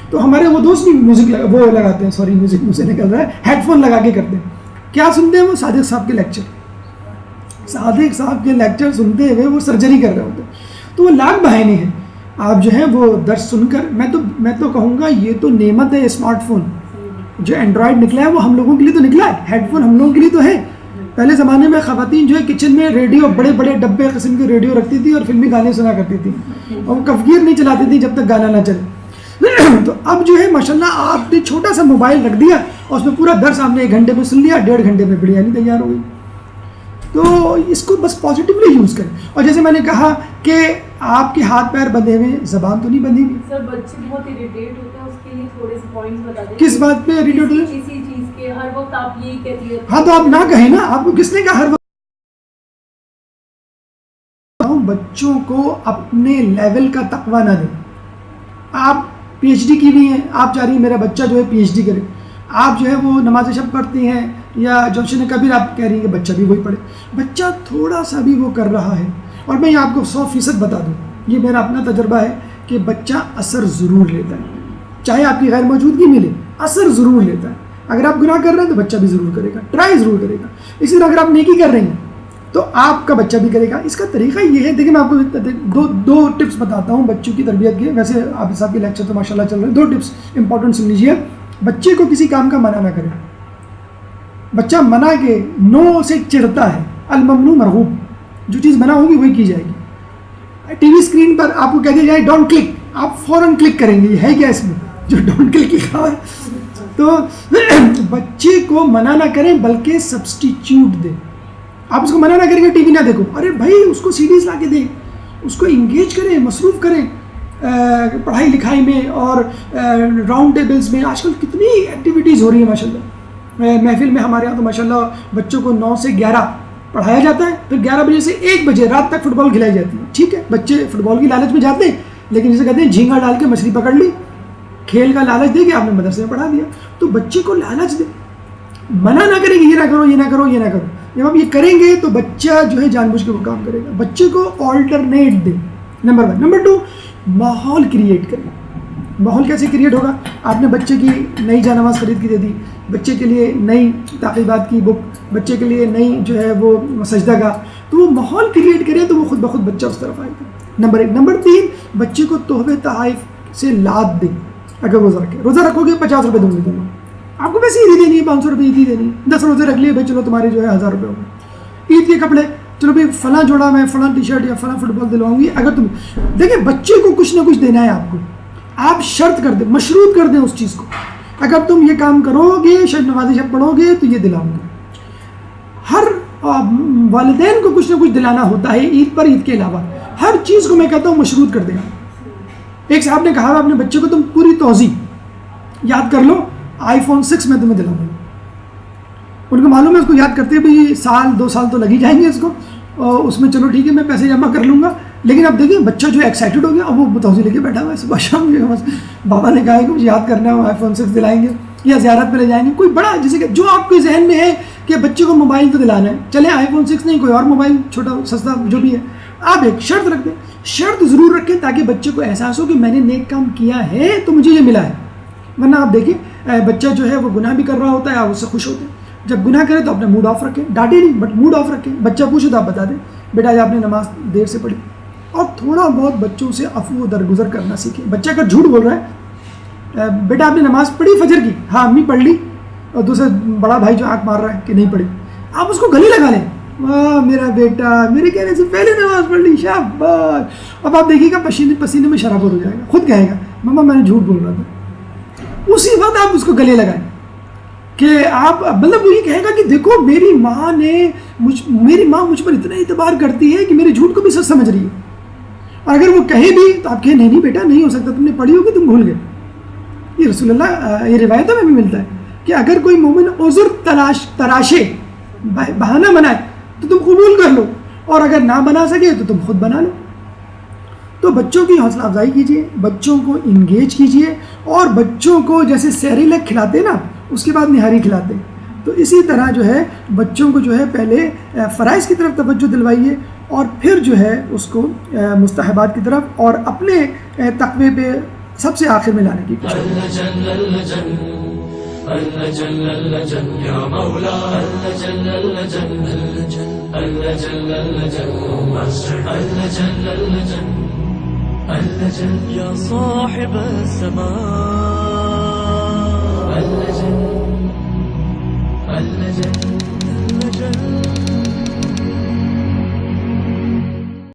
تو ہمارے وہ دوست بھی میوزک وہ لگاتے ہیں، سوری میوزک مجھ سے نکل رہا ہے، ہیڈ فون لگا کے کرتے ہیں. کیا سنتے ہیں وہ؟ صادق صاحب کے لیکچر. صادق صاحب کے لیکچر سنتے ہوئے وہ سرجری کر رہے ہوتے ہیں. تو وہ لاکھ بہانے ہیں. آپ جو ہے وہ درس سن کر، میں تو کہوں گا یہ تو نعمت ہے. اسمارٹ فون جو اینڈرائڈ نکلا ہے وہ ہم لوگوں کے لیے تو نکلا ہے، ہیڈ فون ہم لوگوں کے لیے تو ہے. پہلے زمانے میں خواتین جو ہے کچن میں ریڈیو بڑے بڑے ڈبے قسم کے ریڈیو رکھتی تھی اور فلمی گانے سنا کرتی تھی اور وہ کفگیر نہیں چلاتی تھی جب تک گانا نہ چلے. تو اب جو ہے ماشاءاللہ آپ نے چھوٹا سا موبائل رکھ دیا اور اس میں پورا درس آپ نے 1 گھنٹے میں سن لیا, 1.5 گھنٹے میں بریانی تیار ہو گئی. تو اس کو بس پازیٹیولی یوز کریں. اور جیسے میں نے کہا کہ آپ کے ہاتھ پیر بندھے ہوئے, زبان تو نہیں بندھی ہوئی. سر بچے بہت اریٹیٹ ہوتے ہیں, اس کے لیے تھوڑے سے پوائنٹس بتا دیں. کس بات پہ اریٹیٹ ہوتے ہیں؟ کسی چیز کے ہر وقت آپ یہی کہتی ہے. ہاں تو آپ نہ کہیں نا, آپ کو کس نے کہا ہر وقت. بچوں کو اپنے لیول کا تقویٰ نہ دیں. آپ پی ایچ ڈی کی ہوئی ہیں, آپ چاہ رہی ہیں میرا بچہ جو ہے پی ایچ ڈی کرے. آپ جو ہے وہ نماز شب پڑھتی ہیں یا جوشن کبیر آپ کہہ رہی ہیں کہ بچہ بھی وہی پڑھے. بچہ تھوڑا سا بھی وہ کر رہا ہے, اور میں آپ کو 100% بتا دوں, یہ میرا اپنا تجربہ ہے کہ بچہ اثر ضرور لیتا ہے. چاہے آپ کی غیر موجودگی ملے, اثر ضرور لیتا ہے. اگر آپ گناہ کر رہے ہیں تو بچہ بھی ضرور کرے گا, ٹرائی ضرور کرے گا. اسی طرح اگر آپ نیکی کر رہے ہیں تو آپ کا بچہ بھی کرے گا. اس کا طریقہ یہ ہے, دیکھیں میں آپ کو دو ٹپس بتاتا ہوں بچوں کی تربیت کے. ویسے آپ صاحب کے لیکچر تو ماشاءاللہ چل رہے ہیں, 2 ٹپس امپورٹنٹ سن لیجیے. بچے کو کسی کام کا منع نہ کریں. بچہ منع کے نو سے چڑھتا ہے. الممنوع مرغوب, جو چیز منع ہوگی وہی کی جائے گی. ٹی وی اسکرین پر آپ کو کہہ دیا جائے ڈونٹ کلک, آپ فوراً کلک کریں گے. یہ ہے کیا اس میں جو ڈونٹ کلک لکھا ہے؟ تو بچے کو منع نہ کریں بلکہ سبسٹیچیوٹ دیں. آپ اس کو منع نہ کریں گے ٹی وی نہ دیکھو, ارے بھائی اس کو سیریز لا کے دیں, اس کو انگیج کریں, مصروف کریں پڑھائی لکھائی میں. اور راؤنڈ ٹیبلز میں آج کل کتنی ایکٹیویٹیز ہو رہی ہیں ماشاءاللہ. محفل میں ہمارے یہاں تو ماشاءاللہ بچوں کو 9 سے 11 پڑھایا جاتا ہے, پھر 11 بجے سے 1 بجے رات تک فٹ بال کھلائی جاتی ہے. ٹھیک ہے, بچے فٹ بال کی لالچ میں جاتے ہیں, لیکن جسے کہتے ہیں جھینگا ڈال کے مچھلی پکڑ لی, کھیل کا لالچ دے کے آپ نے مدرسے میں پڑھا دیا. تو بچے کو لالچ دیں, منع نہ کریں کہ یہ نہ کرو, یہ نہ کرو, یہ نہ کرو. جب آپ یہ کریں گے تو بچہ جو ہے جان بوجھ کے وہ کام کرے گا. بچے کو آلٹرنیٹ دیں, نمبر 1. نمبر 2, ماحول کریٹ کریں. ماحول کیسے کریٹ ہوگا؟ آپ نے بچے کی نئی جانواز خرید کے دے دی, بچے کے لیے نئی تعقیبات کی بک, بچے کے لیے نئی جو ہے وہ سجدہ گاہ, تو وہ ماحول کریٹ کرے تو وہ خود بخود بچہ اس طرف آئے گا. نمبر 1. نمبر 3, بچے کو تحفے تحائف سے لاد دیں. اگر روزہ رکھے, روزہ رکھو گے 50 روپے دوں گے تمہیں, آپ کو ویسے عیدی دینی ہے, 500 روپے عیدی دینی ہے. 10 روزے رکھ لیے بھائی, چلو تمہارے جو ہے 1000 روپے ہو گئے. عید کے کپڑے, چلو بھائی فلاں جوڑا میں فلاں ٹی شرٹ یا فلاں فٹ بال دلواؤں گی. اگر تم دیکھیں بچے کو کچھ نہ کچھ دینا ہے آپ کو, آپ شرط کر دیں, مشروط کر دیں اس چیز کو. اگر تم یہ کام کرو گے, شب نماز شب پڑھو گے تو یہ دلاؤں گے. ہر والدین کو کچھ نہ کچھ دلانا ہوتا ہے عید پر, عید کے علاوہ ہر چیز کو میں کہتا ہوں مشروط کر دینا. ایک صاحب نے کہا اپنے بچے کو تم پوری توضیع یاد کر لو, iPhone 6 میں تمہیں دلاؤں گا. ان کو معلوم ہے اس کو یاد کرتے بھی 1-2 سال تو لگ ہی جائیں گے اس کو, اور اس میں چلو ٹھیک ہے میں پیسے جمع کر لوں گا. لیکن اب دیکھیں بچہ جو ایکسائٹڈ ہو گیا, اب وہ توضیع لے کے بیٹھا ہوا ہے. صبح شام جو بابا نے کہا ہے کہ مجھے یاد کرنا ہے, iPhone 6 دلائیں گے یا زیارت پہ لے جائیں گے. کوئی بڑا جیسے کہ جو آپ کے ذہن میں ہے کہ بچے کو موبائل تو دلانا ہے, چلے iPhone 6 نہیں, کوئی اور موبائل چھوٹا سستا جو بھی ہے, آپ ایک شرط رکھ دیں. شرط ضرور رکھیں تاکہ بچے کو احساس ہو کہ میں نے نیک کام کیا ہے تو مجھے یہ ملا ہے. ورنہ آپ دیکھیں بچہ جو ہے وہ گناہ بھی کر رہا ہوتا ہے, آپ اس سے خوش ہوتے ہیں. جب گناہ کرے تو اپنا موڈ آف رکھیں, ڈانٹے نہیں بٹ موڈ آف رکھیں. بچہ پوچھے تو آپ بتا دیں بیٹا آج آپ نے نماز دیر سے پڑھی. اور تھوڑا بہت بچوں سے عفو درگزر کرنا سیکھیں. بچہ اگر جھوٹ بول رہا ہے, بیٹا آپ نے نماز پڑھی فجر کی؟ ہاں امی پڑھ لی. اور دوسرا بڑا بھائی جو آنکھ مار رہا ہے کہ نہیں پڑھی, آپ اس کو گلے لگا لیں, واہ میرا بیٹا میرے کہنے سے پہلے نماز پڑھ لی, شاباش. اب آپ دیکھیے گا پسینے میں شرابت ہو جائے گا, خود کہے گا مما میں نے جھوٹ بول رہا تھا. اسی وقت آپ اس کو گلے لگائیں کہ آپ مطلب وہ یہ کہے گا کہ دیکھو میری ماں مجھ پر اتنا اعتبار کرتی ہے کہ میرے جھوٹ کو بھی سچ سمجھ رہی ہے. اور اگر وہ کہے بھی تو آپ کہیں نہیں بیٹا نہیں ہو سکتا, تم نے پڑھی ہوگی تم بھول گئے. یہ رسول اللہ یہ روایتوں میں بھی ملتا ہے کہ اگر کوئی مومن عذر تراشے, بہانہ بنائے تو تم قبول کر لو, اور اگر نہ بنا سکے تو تم خود بنا لو. تو بچوں کی حوصلہ افزائی کیجیے, بچوں کو انگیج کیجیے, اور بچوں کو جیسے سیریلک کھلاتے نا اس کے بعد نہاری کھلاتے, تو اسی طرح جو ہے بچوں کو جو ہے پہلے فرائض کی طرف توجہ دلوائیے, اور پھر جو ہے اس کو مستحبات کی طرف, اور اپنے تقوی پہ سب سے آخر میں لانے کی کوشش. يا صاحب السماء